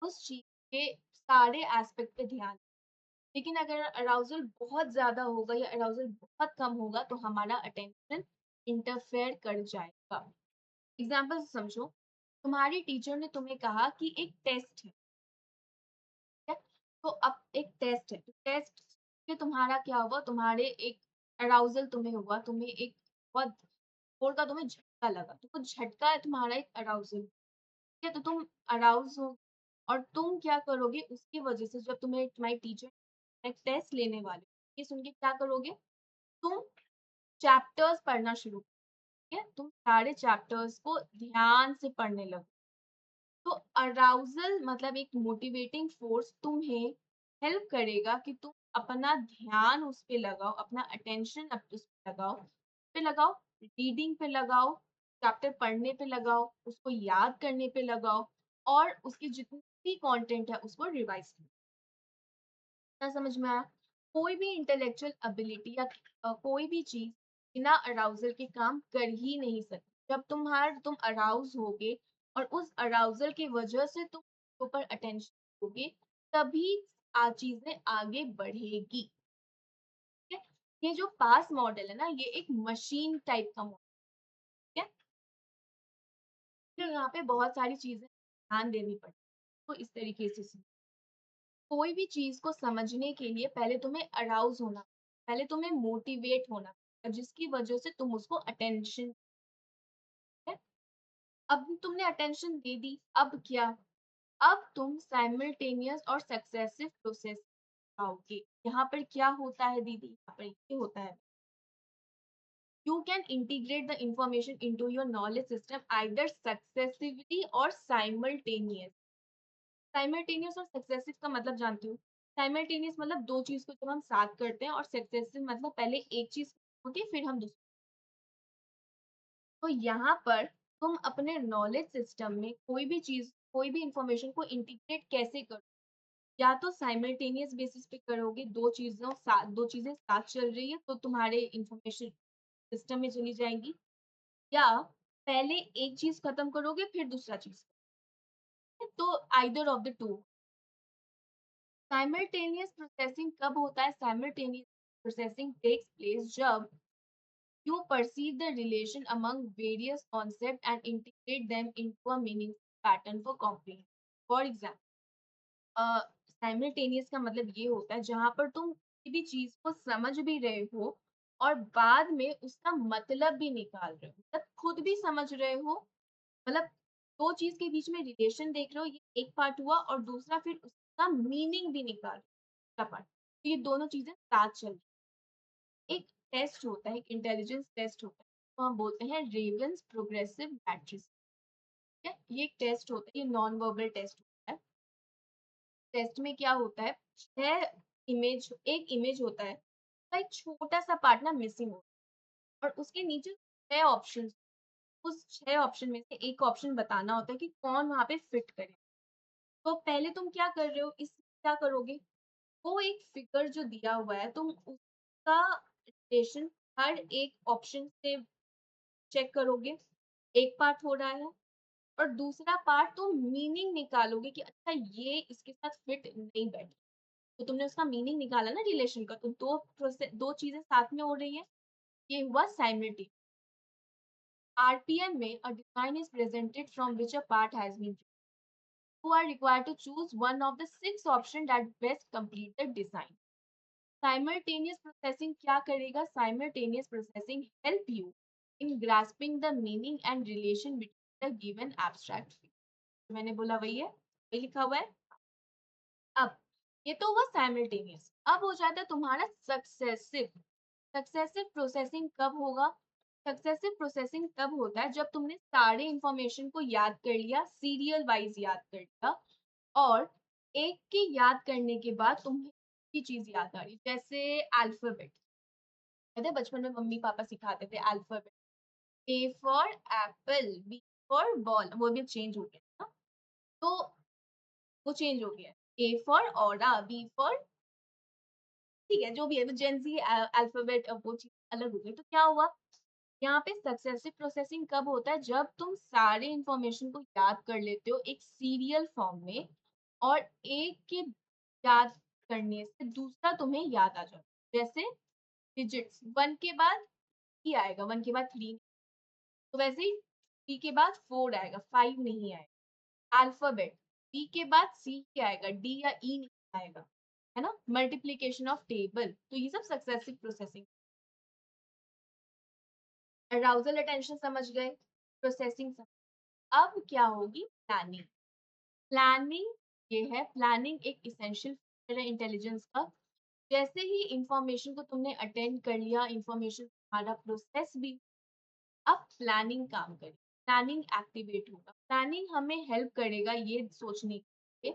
उस चीज के सारे एस्पेक्ट पे ध्यान। लेकिन अगर अराउजल बहुत ज्यादा होगा या अराउजल बहुत कम होगा तो हमारा अटेंशन इंटरफेयर कर जाएगा। एग्जाम्पल समझो, तुम्हारी टीचर ने तुम्हें कहा कि एक टेस्ट है, ठीक है? तो अब एक टेस्ट है, तो टेस्ट पे तुम्हारा क्या हुआ, तुम्हारे एक अराउजल तुम्हें हुआ, तुम्हें एक बहुत जोर का तुम्हें झटका लगा, तो वो झटका है तुम्हारा एक अराउजल। ठीक है, तो तुम अराउज हो और तुम क्या करोगे उसकी वजह से, जब तुम्हें तुम्हारी टीचर एक टेस्ट लेने वाले ये सुन के क्या करोगे, तुम चैप्टर्स पढ़ना शुरू है, तुम सारे चैप्टर्स को ध्यान से पढ़ने लगो। तो अराउजल मतलब एक मोटिवेटिंग फोर्स तुम्हें हेल्प करेगा कि तुम अपना ध्यान उस पे लगाओ, अपना अटेंशन उस पे लगाओ, रीडिंग पे लगाओ, चैप्टर पढ़ने पे लगाओ, उसको याद करने पे लगाओ और उसकी जितनी भी कंटेंट है उसको रिवाइज करो। क्या समझ में आया? कोई भी इंटेलेक्चुअल एबिलिटी या कोई भी चीज बिना अराउजल के काम कर ही नहीं सकती। जब तुम अराउज होगे और उस अराउजल की वजह से तुम ऊपर अटेंशन दोगे, तभी चीजें आगे बढ़ेगी। ठीक है? ये जो पास मॉडल है ना, ये एक मशीन टाइप का मॉडल है। फिर यहाँ पे बहुत सारी चीजें ध्यान देनी पड़ती है। तो इस तरीके से कोई भी चीज को समझने के लिए पहले तुम्हें अराउज होना, पहले तुम्हें मोटिवेट होना, जिसकी वजह से तुम उसको अटेंशन है। अब तुमने अटेंशन दे दी, अब क्या? अब तुम साइमल्टेनियस और सक्सेसिव प्रोसेस आओगे। यहाँ पर क्या होता है दीदी? यहाँ पर ये होता है, you can integrate the information into your knowledge system either successively or simultaneous। Simultaneous और सक्सेसिव का मतलब जानती हूँ। साइमल्टेनियस मतलब दो चीज को जब हम साथ करते हैं, और सक्सेसिव मतलब पहले एक चीज होती है फिर हम दूसरी। तो यहाँ पर तुम अपने नॉलेज सिस्टम में कोई भी चीज, कोई भी इंफॉर्मेशन को इंटीग्रेट कैसे करो? या तो साइमल्टेनियस बेसिस पे करोगे, दो चीजें साथ चल रही है तो तुम्हारे इंफॉर्मेशन सिस्टम में चली जाएंगी, या पहले एक चीज खत्म करोगे फिर दूसरा चीज, तो either of the two. Simultaneous processing कब होता है? साइमल्टेनियस प्रोसेसिंग टेक्स प्लेस जब you perceive the relation among various concepts and integrate them into a meaningful pattern for comprehension। For example, simultaneous का मतलब ये होता है जहां पर तुम किसी भी चीज को समझ भी रहे हो और बाद में उसका मतलब भी निकाल रहे हो, मतलब खुद भी समझ रहे हो, मतलब दो चीज के बीच में रिलेशन देख रहे हो, ये एक पार्ट हुआ, और दूसरा फिर उसका मीनिंग भी निकाल रहे हो पार्ट। तो ये दोनों चीजें साथ चल रही। एक टेस्ट होता है, एक इंटेलिजेंस टेस्ट होता है, तो हम बोलते हैं रेवन्स प्रोग्रेसिव मैट्रिक्स। ठीक है, ये एक टेस्ट होता है, ये नॉन वर्बल टेस्ट होता है। टेस्ट में क्या होता है, एक इमेज होता है, तो एक छोटा सा पार्ट ना मिसिंग होता है और उसके नीचे 6 ऑप्शन, उस 6 ऑप्शन में से एक ऑप्शन बताना होता है कि कौन वहां पे फिट करे। तो पहले तुम क्या कर रहे हो, इस क्या करोगे, वो एक फिगर जो दिया हुआ है तुम उसका रिलेशन हर एक ऑप्शन से चेक करोगे, एक पार्ट हो रहा है, और दूसरा पार्ट तुम मीनिंग निकालोगे कि अच्छा ये इसके साथ फिट नहीं बैठ। तो तुमने उसका मीनिंग निकाला ना रिलेशन का, तो दो चीजें साथ में हो रही है, ये हुआ साइमल्टेनियस। आरपीएम में a design is presented from which a part has been chosen. You are required to choose one of the 6 options that best complete the design. Simultaneous processing क्या करेगा? Simultaneous processing help you in grasping the meaning and relation between the given abstract field। मैंने बोला वही है, वही लिखा हुआ है। अब ये तो हुआ साइमल्टेनियस, अब हो जाता है तुम्हारा सक्सेसिव। सक्सेसिव प्रोसेसिंग कब होगा? सक्सेसिव प्रोसेसिंग तब होता है जब तुमने सारे इंफॉर्मेशन को याद कर लिया, सीरियल वाइज याद कर लिया, और एक के याद करने के बाद तुम्हें की चीज याद आ रही, जैसे अल्फाबेट। कहते बचपन में मम्मी पापा सिखाते थे alphabet, A for apple, B for ball, वो भी चेंज हो गया ना, तो वो चेंज हो गया, A for aura, B for, ठीक है जो भी है, वो जेंजी अल्फाबेट, वो चीज अलग हो गई। तो क्या हुआ यहाँ पे? सक्सेसिव प्रोसेसिंग कब होता है? जब तुम सारे इंफॉर्मेशन को याद कर लेते हो एक सीरियल फॉर्म में, और एक के याद करने से दूसरा तुम्हें याद आ जाए। जैसे डिजिट्स, 1 के बाद ही आएगा, 1 के बाद 3, तो वैसे ही 3 के बाद 4 आएगा, 5 नहीं आएगा। अल्फाबेट, बी के बाद सी ही आएगा, डी या ई नहीं आएगा, है ना। मल्टीप्लिकेशन ऑफ टेबल, तो ये सब सक्सेसिव प्रोसेसिंग। अराउजल अटेंशन समझ गए, प्रोसेसिंग समझ। अब क्या होगी? प्लानिंग। प्लानिंग ये है, प्लानिंग एक इसेंशियल फैक्टर है इंटेलिजेंस का। जैसे ही इंफॉर्मेशन को तुमने अटेंड कर लिया, इंफॉर्मेशन तुम्हारा प्रोसेस भी, अब प्लानिंग काम करे, प्लानिंग एक्टिवेट होगा। प्लानिंग हमें हेल्प करेगा ये सोचने के लिए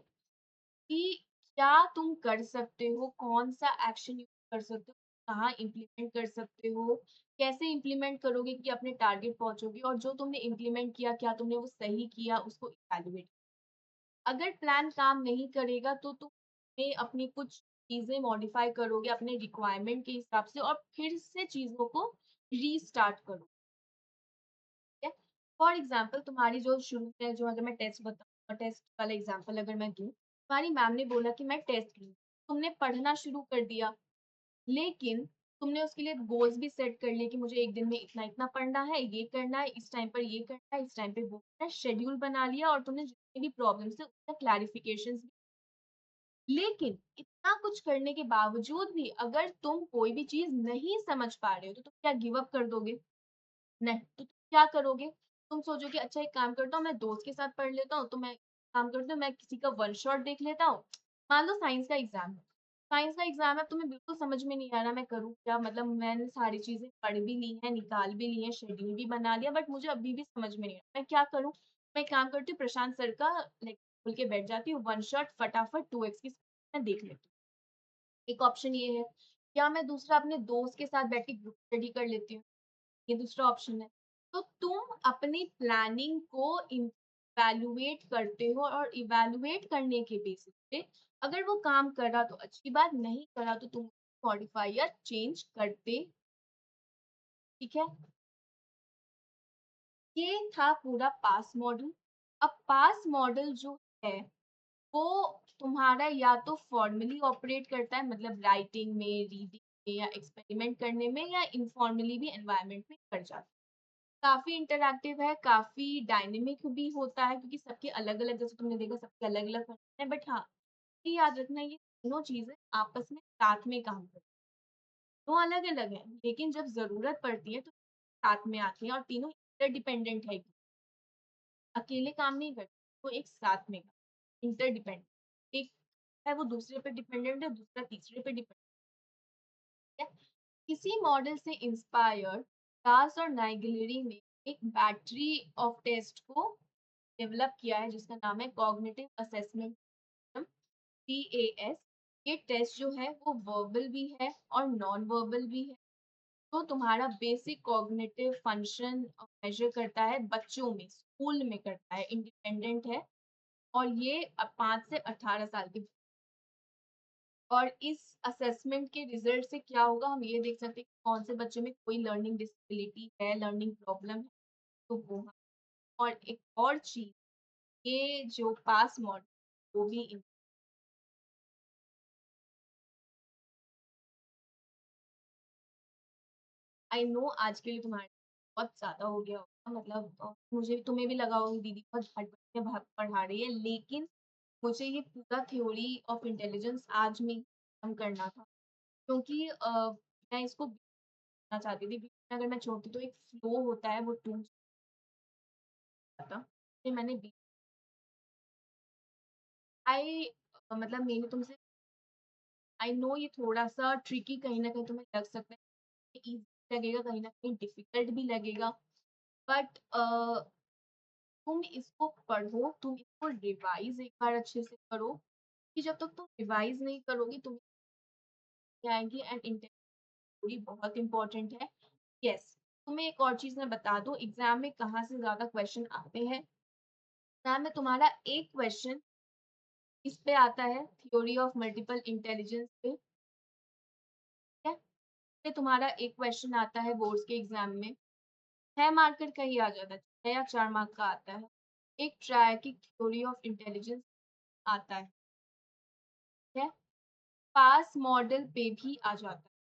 कि क्या तुम कर सकते हो, कौन-सा एक्शन यूज़ कर सकते हो, कहाँ इम्प्लीमेंट कर सकते हो, कैसे इम्प्लीमेंट करोगे कि अपने टारगेट पहुँचोगे और जो तुमने इम्प्लीमेंट किया, क्या तुमने वो सही किया, उसको इवैल्यूएट। अगर प्लान काम नहीं करेगा तो तुम अपनी कुछ चीज़ें मॉडिफाई करोगे अपने रिक्वायरमेंट के हिसाब से और फिर से चीज़ों को रीस्टार्ट करोगे। है। फॉर एग्जाम्पल तुम्हारी जो शुरू में जो अगर मैं टेस्ट बताऊँ टेस्ट वाला एग्जाम्पल अगर मैं दूँ, तुम्हारी मैम ने बोला कि मैं टेस्ट लूँ, तुमने पढ़ना शुरू कर दिया, लेकिन तुमने उसके लिए गोल्स भी सेट कर लिए कि मुझे एक दिन में इतना-इतना पढ़ना है, ये करना है, इस टाइम पर ये करना है, इस टाइम पे वो करना है, शेड्यूल बना लिया और तुमने जितनी भी प्रॉब्लम्स है उसका क्लैरिफिकेशंस भी। लेकिन इतना कुछ करने के बावजूद भी अगर तुम कोई भी चीज़ नहीं समझ पा रहे हो, तो तुम क्या गिव अप कर दोगे? नहीं, तो तुम क्या करोगे? तुम सोचोगे अच्छा एक काम करता हूँ मैं दोस्त के साथ पढ़ लेता हूँ, तो मैं काम करती हूँ मैं किसी का वन शॉट देख लेता हूँ। मान लो साइंस का एग्ज़ाम है। साइंस का एग्ज़ाम है तुम्हें बिल्कुल समझ में नहीं आ रहा मैं करूँ क्या? मतलब मैंने सारी चीज़ें पढ़ भी ली हैं, निकाल भी ली हैं, शेड्यूल भी बना लिया बट मुझे अभी भी समझ में नहीं आ रहा। मैं क्या करूँ? मैं एक काम करती हूँ प्रशांत सर का लाइक खोल के बैठ जाती हूँ, वन शॉट फटाफट 2x की स्पीड में देख लेती हूँ। एक ऑप्शन ये है या मैं दूसरा अपने दोस्त के साथ बैठ के ग्रुप स्टडी कर लेती हूँ। ये दूसरा ऑप्शन है। तो तुम अपनी प्लानिंग को इवैल्यूएट करते हो और इवैल्यूएट करने के बेसिस पे अगर वो काम कर रहा तो अच्छी बात, नहीं करा तो तुम मॉडिफाई या चेंज करते, ठीक है? ये था पूरा पास मॉडल। अब पास मॉडल जो है वो तुम्हारा या तो फॉर्मली ऑपरेट करता है मतलब राइटिंग में, रीडिंग में या एक्सपेरिमेंट करने में या इनफॉर्मली भी एनवायरनमेंट में कर जाता है। काफ़ी इंटरैक्टिव है, काफ़ी डायनामिक भी होता है क्योंकि सबके अलग-अलग जैसे तुमने देखा सबके अलग-अलग फंक्शन है बट हाँ, ये याद रखना ये तीनों चीज़ें आपस में साथ में काम करती हैं। दोनों अलग-अलग हैं, लेकिन जब ज़रूरत पड़ती है तो साथ में आती हैं और तीनों इंटरडिपेंडेंट है। अकेले काम नहीं करते, वो एक साथ में इंटरडिपेंडेंट। एक है वो दूसरे पे डिपेंडेंट है, दूसरा तीसरे पे डिपेंडेंट है। इसी मॉडल से इंस्पायर दास और नाइगेलेरी ने एक बैटरी ऑफ टेस्ट को डेवलप किया है जिसका नाम है कॉग्निटिव असेसमेंट सिस्टम CAS। ये टेस्ट जो है वो वर्बल भी है और नॉन वर्बल भी है। तो तुम्हारा बेसिक कॉग्निटिव फंक्शन मेजर करता है बच्चों में, स्कूल में करता है, इंडिपेंडेंट है और ये 5 से 18 साल के। और इस असेसमेंट के रिजल्ट से क्या होगा हम ये देख सकते हैं कि कौन से बच्चों में कोई लर्निंग डिसेबिलिटी है, लर्निंग प्रॉब्लम है, तो वो है। और एक और चीज़, ये जो पास मॉडल वो भी आई नो आज के लिए तुम्हारे बहुत ज़्यादा हो गया होगा मतलब मुझे तुम्हें भी लगा होगा दीदी बहुत भट-भट के पढ़ा रही है, लेकिन मुझे ये पूरा थ्योरी ऑफ इंटेलिजेंस आज में ही खत्म करना था क्योंकि मैं इसको सीखना चाहती थी। बीच में अगर मैं छोड़ती तो एक फ्लो होता है वो टूट जाता। फिर मैंने बी आई मतलब मैंने तुमसे आई नो ये थोड़ा-सा ट्रिकी कहीं न कहीं तुम्हें लग सकता है, ईज़ी लगेगा कहीं न कहीं डिफ़िकल्ट भी लगेगा बट तुम इसको पढ़ो, तुम इसको रिवाइज़ एक बार अच्छे से करो, कि जब तक तुम रिवाइज़ नहीं करोगी तुम नहीं आएँगी एंड इंटेंसिटी बहुत इम्पोर्टेंट है। येस, तुम्हें एक और चीज़ मैं बता दूँ एग्ज़ाम में कहाँ से ज़्यादा क्वेश्चन आते हैं। एग्ज़ाम में तुम्हारा एक क्वेश्चन इस पे आता है थ्योरी ऑफ मल्टीपल इंटेलिजेंस पे, ठीक है? फिर तुम्हारा एक क्वेश्चन आता है बोर्ड्स के एग्ज़ाम में, 6 मार्कर का ही आ जाता है, 6 या 4 मार्क का आता है। एक ट्रायैकिक थ्योरी ऑफ इंटेलिजेंस आता है, ठीक है? पास मॉडल पे भी आ जाता है।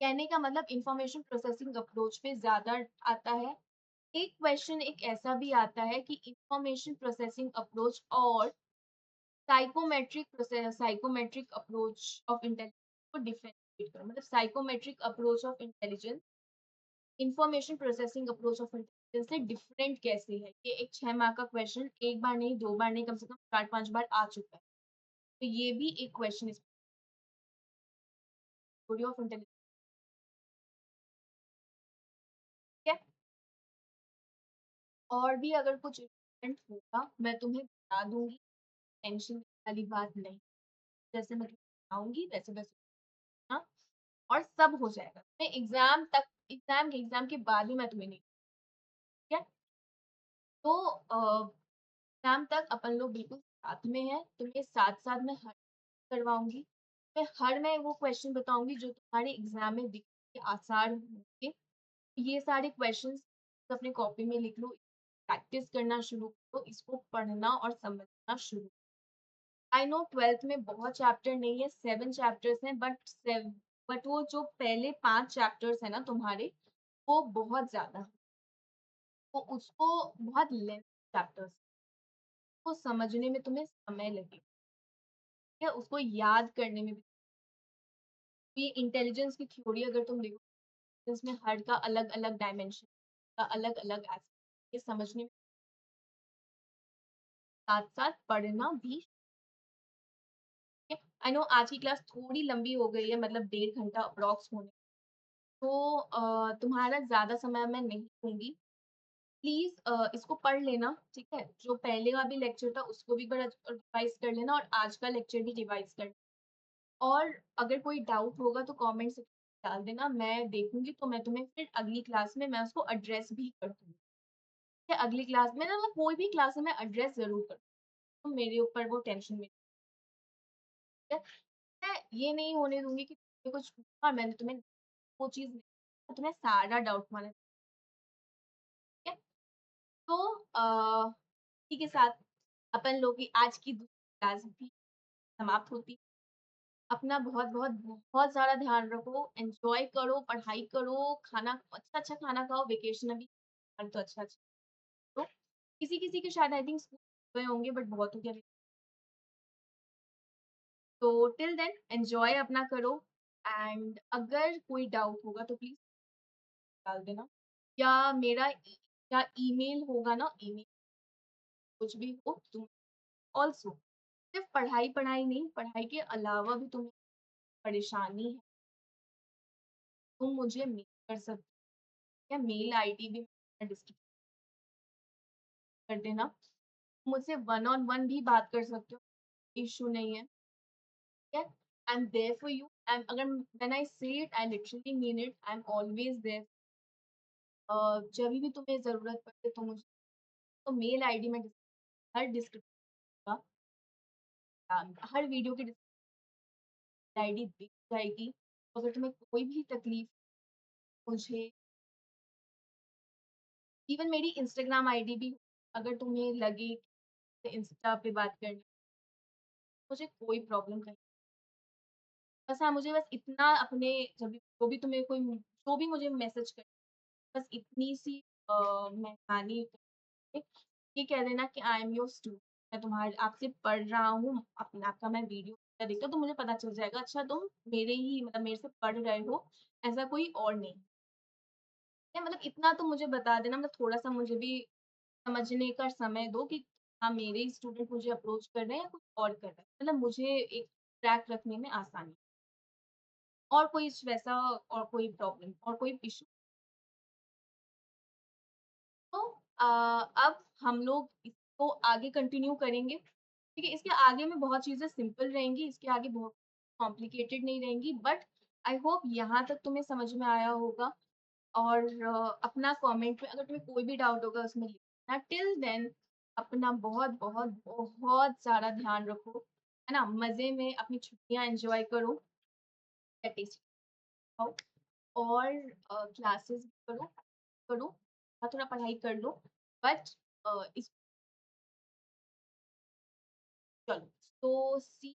कहने का मतलब इंफॉर्मेशन प्रोसेसिंग अप्रोच पे ज़्यादा आता है। एक क्वेश्चन एक ऐसा भी आता है कि इंफॉर्मेशन प्रोसेसिंग अप्रोच और साइकोमेट्रिक अप्रोच ऑफ इंटेलिजेंस को डिफरेंशिएट करो। मतलब psychometric approach of intelligence information processing approach of intelligence से डिफरेंट कैसे है? ये एक 6 मार्क का क्वेश्चन 1 बार नहीं, 2 बार नहीं, कम से कम 4-5 बार आ चुका है। तो ये भी एक क्वेश्चन इस थ्योरी ऑफ इंटेलिजेंस और भी अगर कुछ इम्पोर्टेंट होगा मैं तुम्हें बता दूँगी, टेंशन वाली बात नहीं। जैसे मैं तुम्हें बताऊँगी वैसे-वैसे हाँ, और सब हो जाएगा। मैं एग्ज़ाम के बाद ही मैं तुम्हें नहीं ठीक है? तो एग्ज़ाम तक अपन लोग बिल्कुल साथ में हैं, तुम्हें साथ-साथ में हर करवाऊँगी। मैं वो क्वेश्चन बताऊँगी जो तुम्हारे एग्ज़ाम में दिखने के आसार होंगे। ये सारे क्वेश्चंस अपनी कॉपी में लिख लो, प्रैक्टिस करना शुरू करो, इसको पढ़ना और समझना शुरू। आई नो 12th में बहुत चैप्टर नहीं है, 7 चैप्टर्स हैं बट वो जो पहले 5 चैप्टर्स हैं ना तुम्हारे, वो बहुत ज़्यादा हैं। तो उसको बहुत लेंथी चैप्टर्स को समझने में तुम्हें समय लगेगा, ठीक है? उसको याद करने में भी ये इंटेलिजेंस की थ्योरी अगर तुम देखो, तो इसमें हर का अलग-अलग डायमेंशन का अलग-अलग एस्पेक्ट ये समझने में साथ-साथ पढ़ना भी आई नो आज की क्लास थोड़ी लंबी हो गई है मतलब 1.5 घंटा अप्रॉक्स होने तो तुम्हारा ज़्यादा समय मैं नहीं लूँगी। प्लीज़ इसको पढ़ लेना, ठीक है? जो पहले का भी लेक्चर था उसको भी एक बार रिवाइज़ कर लेना और आज का लेक्चर भी रिवाइज़ कर और अगर कोई डाउट होगा तो कमेंट सेक्शन में डाल देना, मैं देखूँगी तो मैं तुम्हें फिर अगली क्लास में मैं उसको एड्रेस भी कर दूँगी। ठीक है? अगली क्लास में ना मैं कोई भी क्लास में मैं एड्रेस ज़रूर करूँ, तो मेरे ऊपर वो टेंशन में ठीक है? मैं ये नहीं होने दूँगी कि तुमने कुछ पूछा और मैंने तुम्हें वो चीज़ नहीं मैं तुम्हें सारा डाउट माना ठीक है? तो इसी के साथ अपन लोग की आज की दूसरी क्लास भी समाप्त होती है। अपना बहुत-बहुत, बहुत सारा ध्यान रखो, एन्जॉय करो, पढ़ाई करो, खाना अच्छा-अच्छा खाना खाओ, वेकेशन अभी तो अच्छा-अच्छा तो किसी-किसी के शायद आई थिंक स्कूल गए होंगे बट बहुत हो गया तो टिल देन एन्जॉय अपना करो एंड अगर कोई डाउट होगा तो प्लीज़ डाल देना या या ईमेल होगा ना ईमेल कुछ भी हो तुम ऑल्सो सिर्फ पढ़ाई नहीं, पढ़ाई के अलावा भी तुम्हें परेशानी है, तुम मुझे मेल कर सकते हो या मेल आईडी भी मैं डिस्क्रिप्शन कर देना। मुझसे वन ऑन वन भी बात कर सकते हो, इश्यू नहीं है, ठीक है? I am there for you and अगर when I say it I literally mean it, I am always there जभी भी तुम्हें ज़रूरत पड़े तो मुझे तो मेल आईडी में हर डिस्क्रिप्शन का हर वीडियो की आईडी दिख जाएगी। अगर तुम्हें कोई भी तकलीफ मुझे इवन मेरी इंस्टाग्राम आईडी भी अगर तुम्हें लगे कि इंस्टा पे बात करनी मुझे कोई प्रॉब्लम नहीं। बस हाँ, मुझे बस इतना अपने जब भी जो भी तुम्हें कोई जो भी मुझे मैसेज करे बस इतनी सी मेहरबानी करके ये कह देना कि आई एम योर स्टूडेंट मैं तुम्हारे आपसे पढ़ रहा हूँ अपना आपका मैं वीडियो देखता तो मुझे पता चल जाएगा अच्छा तुम मेरे ही मतलब मेरे से पढ़ रहे हो ऐसा कोई और नहीं है मतलब इतना तो मुझे बता देना मतलब थोड़ा-सा मुझे भी समझने का समय दो कि हाँ, मेरे ही स्टूडेंट मुझे अप्रोच कर रहे हैं या कुछ और कर रहे हैं। मतलब मुझे एक ट्रैक रखने में आसानी और कोई वैसा और कोई प्रॉब्लम और कोई इश्यू तो अब हम लोग इसको आगे कंटिन्यू करेंगे। ठीक है? इसके आगे में बहुत चीज़ें सिंपल रहेंगी, इसके आगे बहुत कॉम्प्लिकेटेड नहीं रहेंगी बट आई होप यहाँ तक तुम्हें समझ में आया होगा और अपना कमेंट में अगर तुम्हें कोई भी डाउट होगा उसमें लिखना। टिल देन अपना बहुत-बहुत, बहुत बहुत सारा ध्यान रखो, है ना? मज़े में अपनी छुट्टियाँ एन्जॉय करो, टेस्ट खाओ और क्लासेस करो करो, थोड़ा-थोड़ा पढ़ाई कर लो बट इस चलो, तो सी